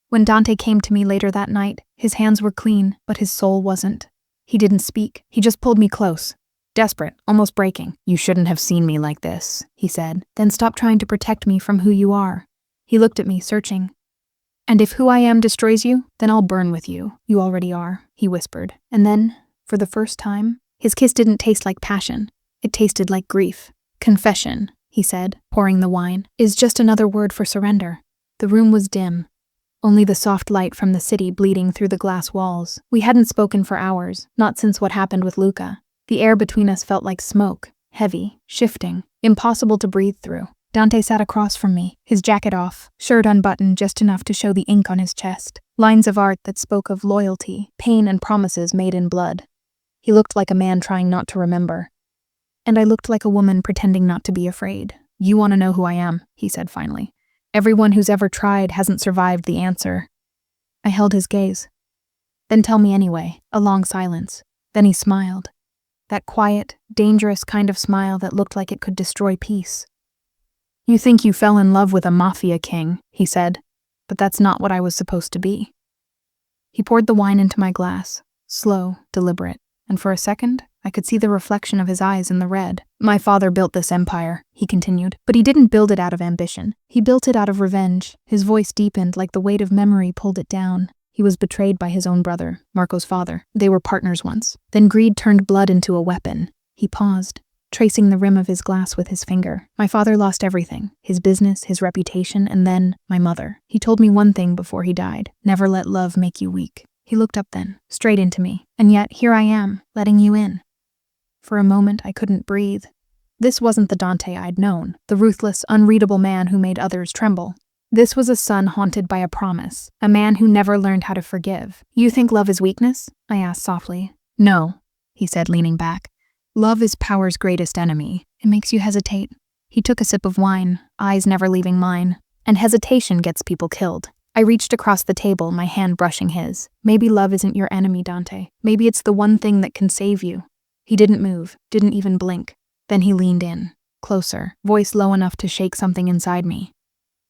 When Dante came to me later that night, his hands were clean, but his soul wasn't. He didn't speak. He just pulled me close. Desperate, almost breaking. "You shouldn't have seen me like this," he said. "Then stop trying to protect me from who you are." He looked at me, searching. "And if who I am destroys you, then I'll burn with you. You already are," he whispered. And then, for the first time, his kiss didn't taste like passion. It tasted like grief. "Confession," he said, pouring the wine, "is just another word for surrender." The room was dim. Only the soft light from the city bleeding through the glass walls. We hadn't spoken for hours, not since what happened with Luca. The air between us felt like smoke, heavy, shifting, impossible to breathe through. Dante sat across from me, his jacket off, shirt unbuttoned just enough to show the ink on his chest, lines of art that spoke of loyalty, pain, and promises made in blood. He looked like a man trying not to remember. And I looked like a woman pretending not to be afraid. "You want to know who I am," he said finally. "Everyone who's ever tried hasn't survived the answer." I held his gaze. "Then tell me anyway." A long silence. Then he smiled. that quiet, dangerous kind of smile that looked like it could destroy peace. "You think you fell in love with a mafia king," he said, "but that's not what I was supposed to be." He poured the wine into my glass, slow, deliberate, and for a second, I could see the reflection of his eyes in the red. "My father built this empire," he continued, "but he didn't build it out of ambition. He built it out of revenge." His voice deepened like the weight of memory pulled it down. He was betrayed by his own brother, Marco's father. They were partners once. Then greed turned blood into a weapon. He paused, tracing the rim of his glass with his finger. "My father lost everything, his business, his reputation, and then my mother. He told me one thing before he died: never let love make you weak." He looked up then, straight into me, and yet here I am, letting you in. For a moment, I couldn't breathe. This wasn't the Dante I'd known, the ruthless, unreadable man who made others tremble. This was a son haunted by a promise, a man who never learned how to forgive. "You think love is weakness?" I asked softly. "No," he said, leaning back. "Love is power's greatest enemy. It makes you hesitate." He took a sip of wine, eyes never leaving mine. "And hesitation gets people killed." I reached across the table, my hand brushing his. "Maybe love isn't your enemy, Dante. Maybe it's the one thing that can save you." He didn't move, didn't even blink. Then he leaned in, closer, voice low enough to shake something inside me.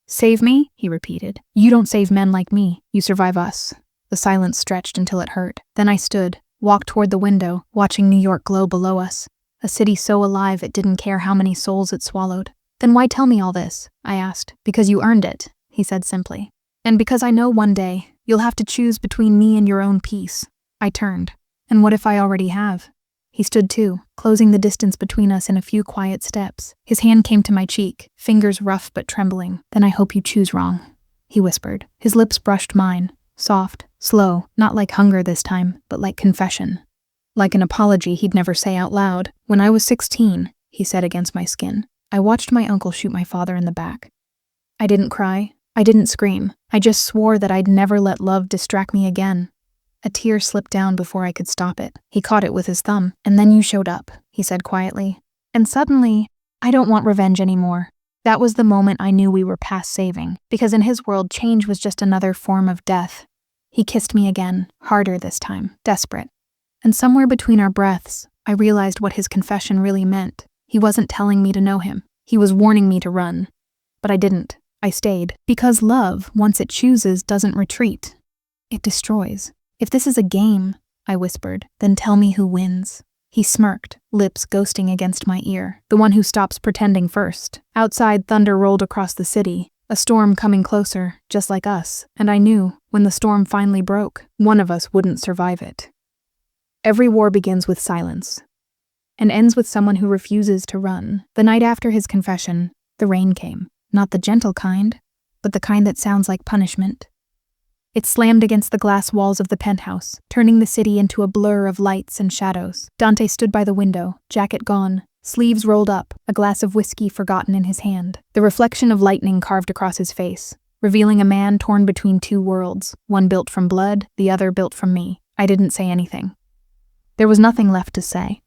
"Save me?" he repeated. "You don't save men like me. You survive us." The silence stretched until it hurt. Then I stood, walked toward the window, watching New York glow below us. A city so alive it didn't care how many souls it swallowed. "Then why tell me all this?" I asked. "Because you earned it," he said simply. "And because I know one day, you'll have to choose between me and your own peace." I turned. "And what if I already have?" He stood too, closing the distance between us in a few quiet steps. His hand came to my cheek, fingers rough but trembling. "Then I hope you choose wrong," he whispered. His lips brushed mine, soft, slow, not like hunger this time, but like confession. Like an apology he'd never say out loud. "When I was 16, he said against my skin, "I watched my uncle shoot my father in the back. I didn't cry. I didn't scream. I just swore that I'd never let love distract me again." A tear slipped down before I could stop it. He caught it with his thumb. "And then you showed up," he said quietly. "And suddenly, I don't want revenge anymore." That was the moment I knew we were past saving, because in his world, change was just another form of death. He kissed me again, harder this time, desperate. And somewhere between our breaths, I realized what his confession really meant. He wasn't telling me to know him. He was warning me to run. But I didn't. I stayed. Because love, once it chooses, doesn't retreat. It destroys. "If this is a game," I whispered, "then tell me who wins." He smirked, lips ghosting against my ear. "The one who stops pretending first." Outside, thunder rolled across the city, a storm coming closer, just like us, and I knew, when the storm finally broke, one of us wouldn't survive it. Every war begins with silence, and ends with someone who refuses to run. The night after his confession, the rain came. Not the gentle kind, but the kind that sounds like punishment. It slammed against the glass walls of the penthouse, turning the city into a blur of lights and shadows. Dante stood by the window, jacket gone, sleeves rolled up, a glass of whiskey forgotten in his hand. The reflection of lightning carved across his face, revealing a man torn between two worlds, one built from blood, the other built from me. I didn't say anything. There was nothing left to say.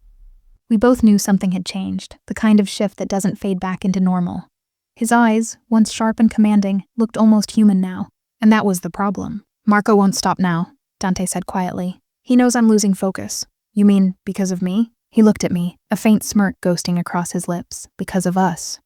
We both knew something had changed, the kind of shift that doesn't fade back into normal. His eyes, once sharp and commanding, looked almost human now. And that was the problem. "Marco won't stop now," Dante said quietly. "He knows I'm losing focus." "You mean, because of me?" He looked at me, a faint smirk ghosting across his lips. "Because of us."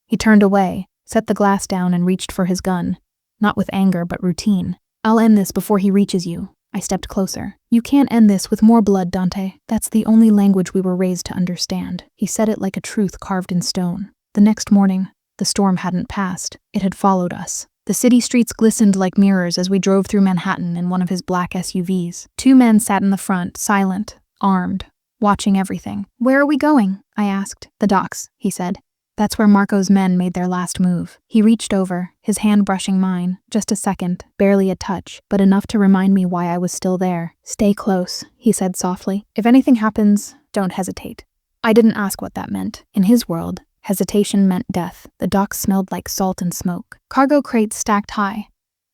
He turned away, set the glass down and reached for his gun. Not with anger, but routine. "I'll end this before he reaches you." I stepped closer. "You can't end this with more blood, Dante. That's the only language we were raised to understand." He said it like a truth carved in stone. The next morning, the storm hadn't passed. It had followed us. The city streets glistened like mirrors as we drove through Manhattan in one of his black SUVs. Two men sat in the front, silent, armed, watching everything. "Where are we going?" I asked. "The docks," he said. "That's where Marco's men made their last move." He reached over, his hand brushing mine. Just a second, barely a touch, but enough to remind me why I was still there. "Stay close," he said softly. "If anything happens, don't hesitate." I didn't ask what that meant. In his world, hesitation meant death. The docks smelled like salt and smoke. Cargo crates stacked high.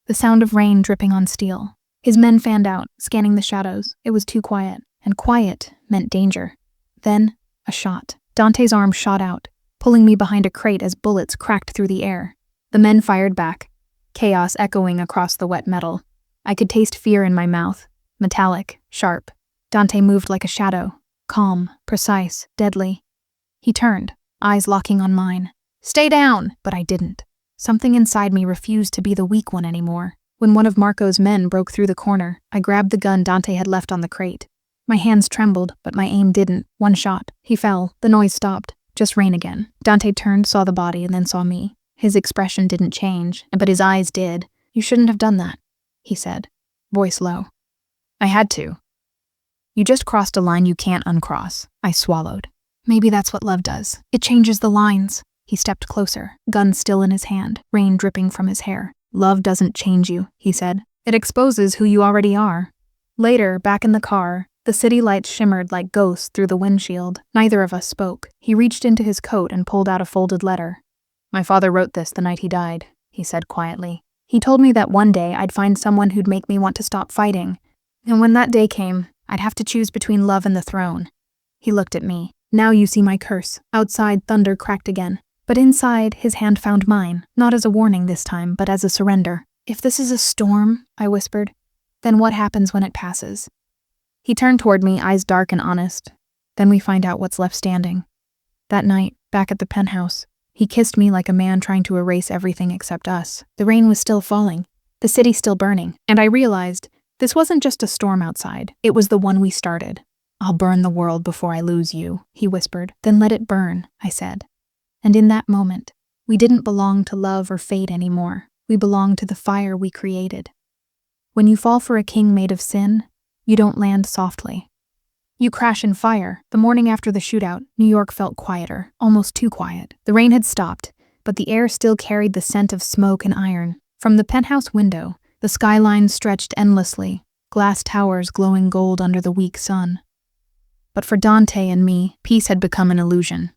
The sound of rain dripping on steel. His men fanned out, scanning the shadows. It was too quiet. And quiet meant danger. Then, a shot. Dante's arm shot out, pulling me behind a crate as bullets cracked through the air. The men fired back, chaos echoing across the wet metal. I could taste fear in my mouth. Metallic, sharp. Dante moved like a shadow, calm, precise, deadly. He turned, eyes locking on mine. "Stay down!" But I didn't. Something inside me refused to be the weak one anymore. When one of Marco's men broke through the corner, I grabbed the gun Dante had left on the crate. My hands trembled, but my aim didn't. One shot. He fell. The noise stopped. Just rain again. Dante turned, saw the body, and then saw me. His expression didn't change, but his eyes did. "You shouldn't have done that," he said, voice low. "I had to. You just crossed a line you can't uncross." I swallowed. "Maybe that's what love does. It changes the lines." He stepped closer, gun still in his hand, rain dripping from his hair. "Love doesn't change you," he said. "It exposes who you already are." Later, back in the car, the city lights shimmered like ghosts through the windshield. Neither of us spoke. He reached into his coat and pulled out a folded letter. "My father wrote this the night he died," he said quietly. "He told me that one day I'd find someone who'd make me want to stop fighting. And when that day came, I'd have to choose between love and the throne." He looked at me. "Now you see my curse." Outside, thunder cracked again. But inside, his hand found mine, not as a warning this time, but as a surrender. "If this is a storm," I whispered, "then what happens when it passes?" He turned toward me, eyes dark and honest. "Then we find out what's left standing." That night, back at the penthouse, he kissed me like a man trying to erase everything except us. The rain was still falling, the city still burning, and I realized this wasn't just a storm outside, it was the one we started. "I'll burn the world before I lose you," he whispered. "Then let it burn," I said. And in that moment, we didn't belong to love or fate anymore. We belonged to the fire we created. When you fall for a king made of sin, you don't land softly. You crash in fire. The morning after the shootout, New York felt quieter, almost too quiet. The rain had stopped, but the air still carried the scent of smoke and iron. From the penthouse window, the skyline stretched endlessly, glass towers glowing gold under the weak sun. But for Dante and me, peace had become an illusion.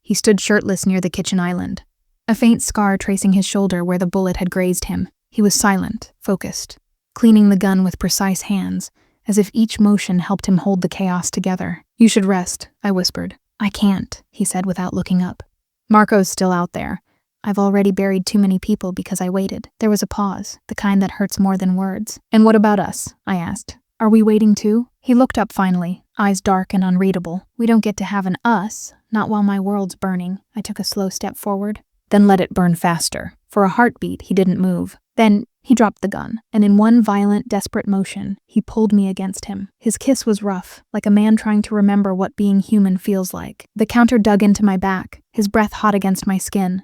He stood shirtless near the kitchen island, a faint scar tracing his shoulder where the bullet had grazed him. He was silent, focused, cleaning the gun with precise hands, as if each motion helped him hold the chaos together. "You should rest," I whispered. "I can't," he said without looking up. "Marco's still out there. I've already buried too many people because I waited." There was a pause, the kind that hurts more than words. "And what about us?" I asked. "Are we waiting too?" He looked up finally, eyes dark and unreadable. "We don't get to have an us, not while my world's burning." I took a slow step forward. "Then let it burn faster." For a heartbeat, he didn't move. Then he dropped the gun, and in one violent, desperate motion, he pulled me against him. His kiss was rough, like a man trying to remember what being human feels like. The counter dug into my back, his breath hot against my skin.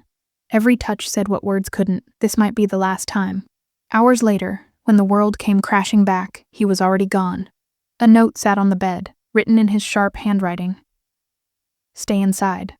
Every touch said what words couldn't. This might be the last time. Hours later, when the world came crashing back, he was already gone. A note sat on the bed, written in his sharp handwriting. "Stay inside.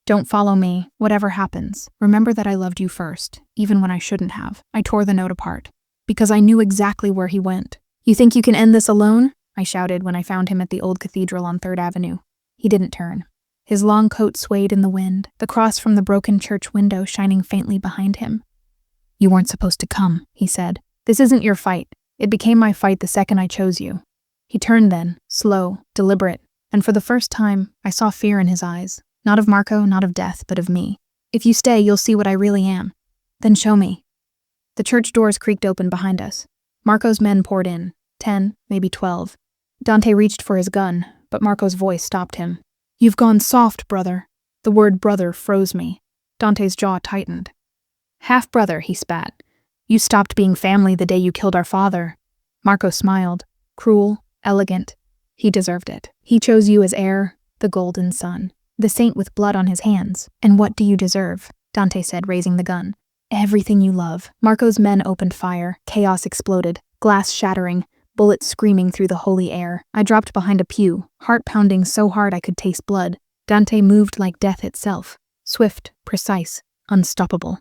Don't follow me, whatever happens. Remember that I loved you first, even when I shouldn't have." I tore the note apart, because I knew exactly where he went. "You think you can end this alone?" I shouted when I found him at the old cathedral on 3rd Avenue. He didn't turn. His long coat swayed in the wind, the cross from the broken church window shining faintly behind him. "You weren't supposed to come," he said. "This isn't your fight. It became my fight the second I chose you." He turned then, slow, deliberate, and for the first time, I saw fear in his eyes. Not of Marco, not of death, but of me. "If you stay, you'll see what I really am. Then show me." The church doors creaked open behind us. Marco's men poured in, 10, maybe 12. Dante reached for his gun, but Marco's voice stopped him. "You've gone soft, brother." The word brother froze me. Dante's jaw tightened. "Half-brother," he spat. "You stopped being family the day you killed our father." Marco smiled. Cruel, elegant. He deserved it. He chose you as heir, the golden son. The saint with blood on his hands. "And what do you deserve?" Dante said, raising the gun. "Everything you love." Marco's men opened fire. Chaos exploded. Glass shattering. Bullets screaming through the holy air. I dropped behind a pew, heart pounding so hard I could taste blood. Dante moved like death itself. Swift, precise, unstoppable.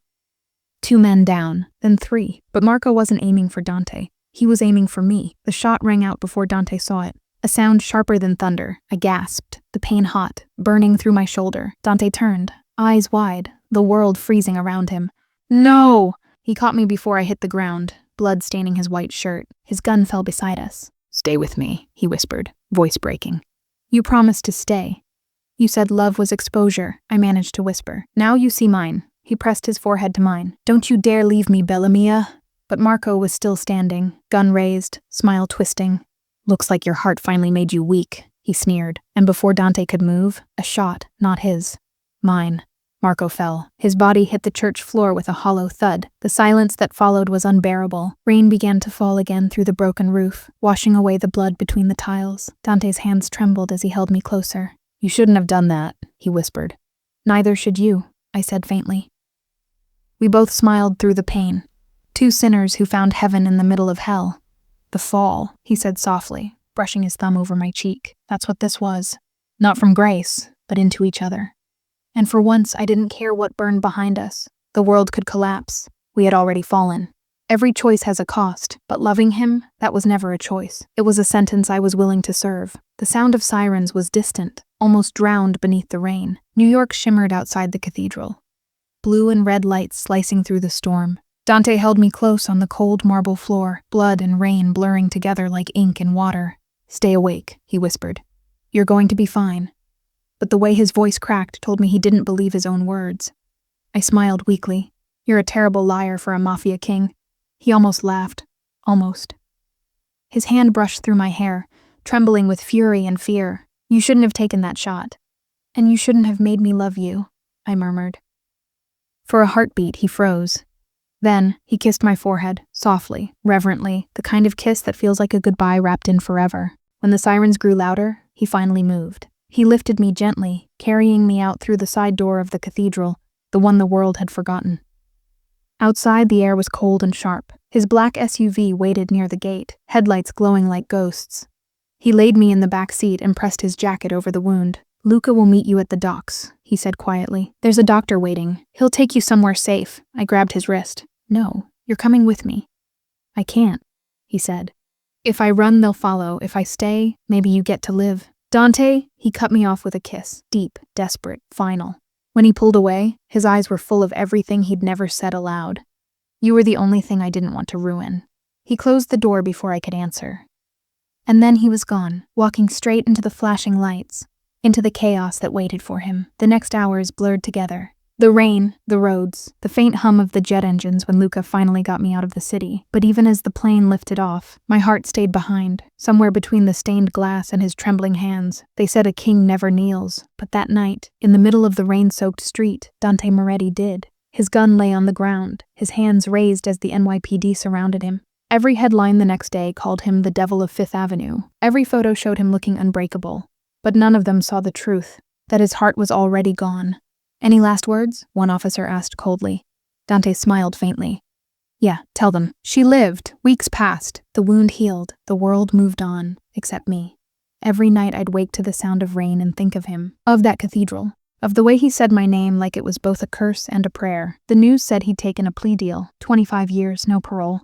2 men down, then 3. But Marco wasn't aiming for Dante. He was aiming for me. The shot rang out before Dante saw it. A sound sharper than thunder. I gasped, the pain hot, burning through my shoulder. Dante turned, eyes wide, the world freezing around him. "No!" He caught me before I hit the ground, blood staining his white shirt. His gun fell beside us. "Stay with me," he whispered, voice breaking. "You promised to stay. You said love was exposure," I managed to whisper. "Now you see mine." He pressed his forehead to mine. "Don't you dare leave me, Bella Mia." But Marco was still standing, gun raised, smile twisting. "Looks like your heart finally made you weak," he sneered, and before Dante could move, a shot, not his, mine. Marco fell. His body hit the church floor with a hollow thud. The silence that followed was unbearable. Rain began to fall again through the broken roof, washing away the blood between the tiles. Dante's hands trembled as he held me closer. "You shouldn't have done that," he whispered. "Neither should you," I said faintly. We both smiled through the pain. Two sinners who found heaven in the middle of hell. "The fall," he said softly, brushing his thumb over my cheek. "That's what this was. Not from grace, but into each other." And for once, I didn't care what burned behind us. The world could collapse. We had already fallen. Every choice has a cost, but loving him, that was never a choice. It was a sentence I was willing to serve. The sound of sirens was distant, almost drowned beneath the rain. New York shimmered outside the cathedral, blue and red lights slicing through the storm. Dante held me close on the cold marble floor, blood and rain blurring together like ink and water. "Stay awake," he whispered. "You're going to be fine." But the way his voice cracked told me he didn't believe his own words. I smiled weakly. "You're a terrible liar for a Mafia king." He almost laughed. Almost. His hand brushed through my hair, trembling with fury and fear. "You shouldn't have taken that shot. And you shouldn't have made me love you," I murmured. For a heartbeat, he froze. Then, he kissed my forehead, softly, reverently, the kind of kiss that feels like a goodbye wrapped in forever. When the sirens grew louder, he finally moved. He lifted me gently, carrying me out through the side door of the cathedral, the one the world had forgotten. Outside, the air was cold and sharp. His black SUV waited near the gate, headlights glowing like ghosts. He laid me in the back seat and pressed his jacket over the wound. "Luca will meet you at the docks," he said quietly. "There's a doctor waiting. He'll take you somewhere safe." I grabbed his wrist. "No, you're coming with me." "I can't," he said. "If I run, they'll follow. If I stay, maybe you get to live." "Dante," he cut me off with a kiss, deep, desperate, final. When he pulled away, his eyes were full of everything he'd never said aloud. "You were the only thing I didn't want to ruin." He closed the door before I could answer. And then he was gone, walking straight into the flashing lights, into the chaos that waited for him. The next hours blurred together. The rain, the roads, the faint hum of the jet engines when Luca finally got me out of the city. But even as the plane lifted off, my heart stayed behind, somewhere between the stained glass and his trembling hands. They said a king never kneels, but that night, in the middle of the rain-soaked street, Dante Moretti did. His gun lay on the ground, his hands raised as the NYPD surrounded him. Every headline the next day called him the Devil of Fifth Avenue. Every photo showed him looking unbreakable. But none of them saw the truth, that his heart was already gone. "Any last words?" one officer asked coldly. Dante smiled faintly. "Yeah, tell them. She lived. Weeks passed. The wound healed. The world moved on, except me." Every night I'd wake to the sound of rain and think of him, of that cathedral, of the way he said my name like it was both a curse and a prayer. The news said he'd taken a plea deal, 25 years, no parole.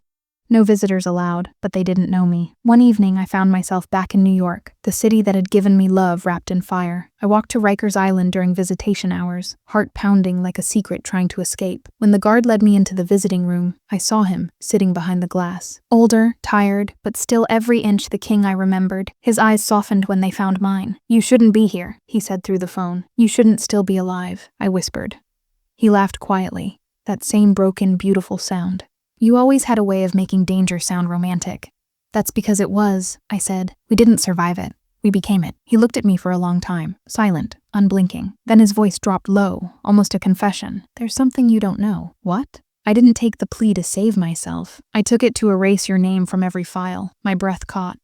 No visitors allowed, but they didn't know me. One evening, I found myself back in New York, the city that had given me love wrapped in fire. I walked to Rikers Island during visitation hours, heart pounding like a secret trying to escape. When the guard led me into the visiting room, I saw him, sitting behind the glass. Older, tired, but still every inch the king I remembered. His eyes softened when they found mine. "You shouldn't be here," he said through the phone. "You shouldn't still be alive," I whispered. He laughed quietly, that same broken, beautiful sound. "You always had a way of making danger sound romantic." "That's because it was," I said. "We didn't survive it. We became it." He looked at me for a long time, silent, unblinking. Then his voice dropped low, almost a confession. "There's something you don't know." "What?" "I didn't take the plea to save myself. I took it to erase your name from every file." My breath caught.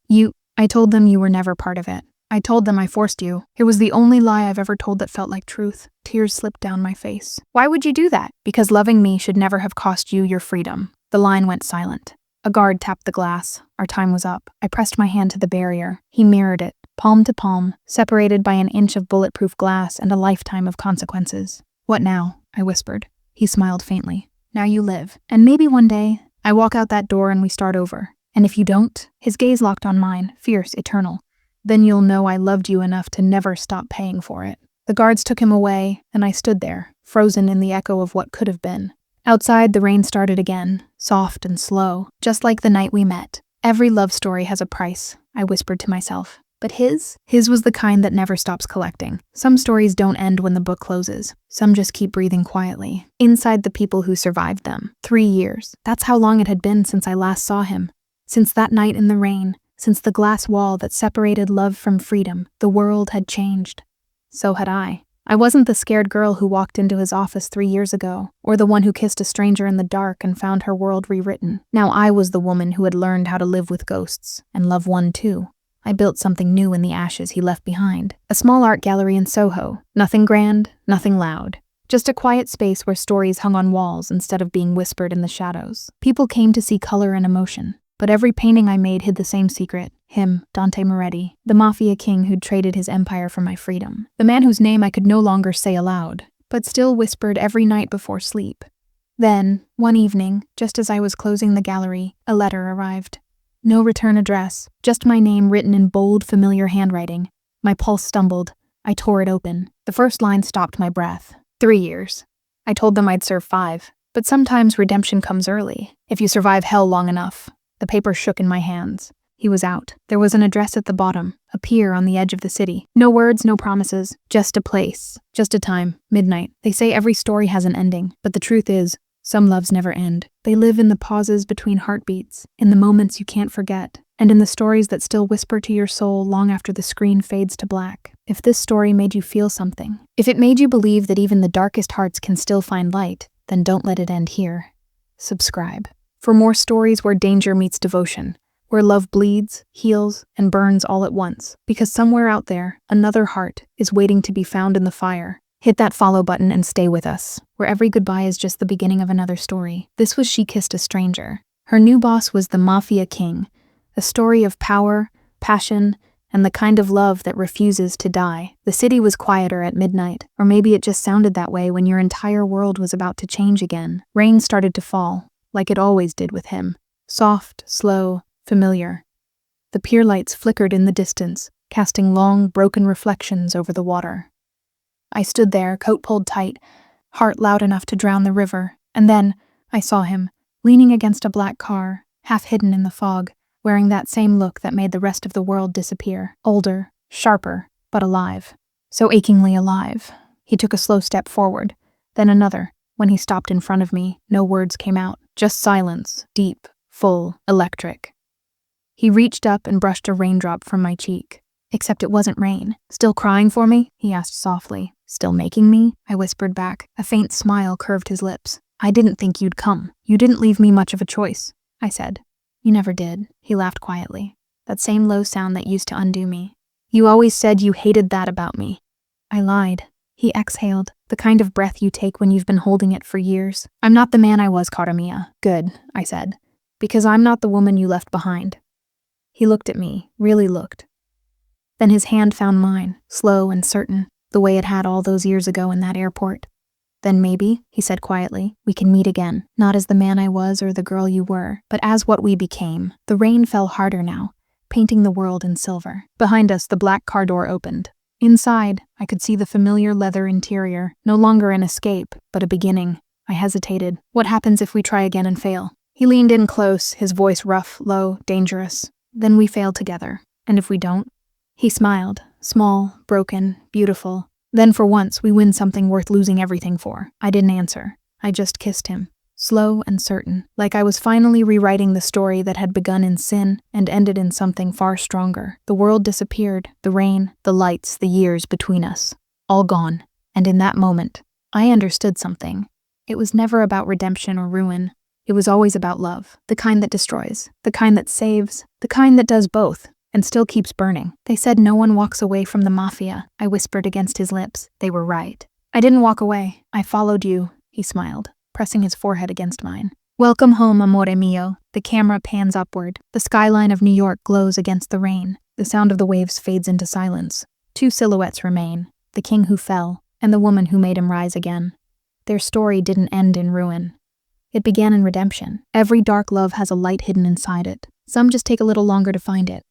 I told them you were never part of it. I told them I forced you. It was the only lie I've ever told that felt like truth." Tears slipped down my face. "Why would you do that?" "Because loving me should never have cost you your freedom." The line went silent. A guard tapped the glass. Our time was up. I pressed my hand to the barrier. He mirrored it, palm to palm, separated by an inch of bulletproof glass and a lifetime of consequences. "What now?" I whispered. He smiled faintly. "Now you live. And maybe one day, I walk out that door and we start over. And if you don't," his gaze locked on mine, fierce, eternal, "then you'll know I loved you enough to never stop paying for it." The guards took him away, and I stood there, frozen in the echo of what could have been. Outside, the rain started again, soft and slow, just like the night we met. Every love story has a price, I whispered to myself. But his was the kind that never stops collecting. Some stories don't end when the book closes. Some just keep breathing quietly, inside the people who survived them. 3 years. That's how long it had been since I last saw him. Since that night in the rain, Since the glass wall that separated love from freedom, the world had changed. So had I. I wasn't the scared girl who walked into his office 3 years ago, or the one who kissed a stranger in the dark and found her world rewritten. Now I was the woman who had learned how to live with ghosts, and love one too. I built something new in the ashes he left behind. A small art gallery in Soho. Nothing grand, nothing loud. Just a quiet space where stories hung on walls instead of being whispered in the shadows. People came to see color and emotion, but every painting I made hid the same secret. Him, Dante Moretti, the Mafia king who'd traded his empire for my freedom. The man whose name I could no longer say aloud, but still whispered every night before sleep. Then, one evening, just as I was closing the gallery, a letter arrived. No return address, just my name written in bold, familiar handwriting. My pulse stumbled. I tore it open. The first line stopped my breath. 3 years. I told them I'd serve 5, but sometimes redemption comes early, if you survive hell long enough. The paper shook in my hands. He was out. There was an address at the bottom, a pier on the edge of the city. No words, no promises, just a place, just a time, midnight. They say every story has an ending, but the truth is, some loves never end. They live in the pauses between heartbeats, in the moments you can't forget, and in the stories that still whisper to your soul long after the screen fades to black. If this story made you feel something, if it made you believe that even the darkest hearts can still find light, then don't let it end here. Subscribe for more stories where danger meets devotion, where love bleeds, heals, and burns all at once, because somewhere out there, another heart is waiting to be found in the fire. Hit that follow button and stay with us, where every goodbye is just the beginning of another story. This was She Kissed a Stranger. Her new boss was the Mafia king, a story of power, passion, and the kind of love that refuses to die. The city was quieter at midnight, or maybe it just sounded that way when your entire world was about to change again. Rain started to fall, like it always did with him. Soft, slow, familiar. The pier lights flickered in the distance, casting long, broken reflections over the water. I stood there, coat pulled tight, heart loud enough to drown the river, and then I saw him, leaning against a black car, half hidden in the fog, wearing that same look that made the rest of the world disappear. Older, sharper, but alive. So achingly alive. He took a slow step forward, then another. When he stopped in front of me, no words came out, just silence, deep, full, electric. He reached up and brushed a raindrop from my cheek. Except it wasn't rain. Still crying for me? He asked softly. Still making me? I whispered back. A faint smile curved his lips. I didn't think you'd come. You didn't leave me much of a choice, I said. You never did. He laughed quietly. That same low sound that used to undo me. You always said you hated that about me. I lied. He exhaled, the kind of breath you take when you've been holding it for years. I'm not the man I was, Karamia. Good, I said. Because I'm not the woman you left behind. He looked at me, really looked. Then his hand found mine, slow and certain, the way it had all those years ago in that airport. Then maybe, he said quietly, we can meet again, not as the man I was or the girl you were, but as what we became. The rain fell harder now, painting the world in silver. Behind us, the black car door opened. Inside, I could see the familiar leather interior, no longer an escape, but a beginning. I hesitated. What happens if we try again and fail? He leaned in close, his voice rough, low, dangerous. Then we fail together. And if we don't? He smiled, small, broken, beautiful. Then for once, we win something worth losing everything for. I didn't answer. I just kissed him. Slow and certain, like I was finally rewriting the story that had begun in sin and ended in something far stronger. The world disappeared, the rain, the lights, the years between us. All gone. And in that moment, I understood something. It was never about redemption or ruin. It was always about love. The kind that destroys, the kind that saves, the kind that does both. And still keeps burning. They said no one walks away from the Mafia, I whispered against his lips. They were right. I didn't walk away. I followed you, he smiled, pressing his forehead against mine. Welcome home, amore mio. The camera pans upward. The skyline of New York glows against the rain. The sound of the waves fades into silence. 2 silhouettes remain, the king who fell, and the woman who made him rise again. Their story didn't end in ruin. It began in redemption. Every dark love has a light hidden inside it. Some just take a little longer to find it.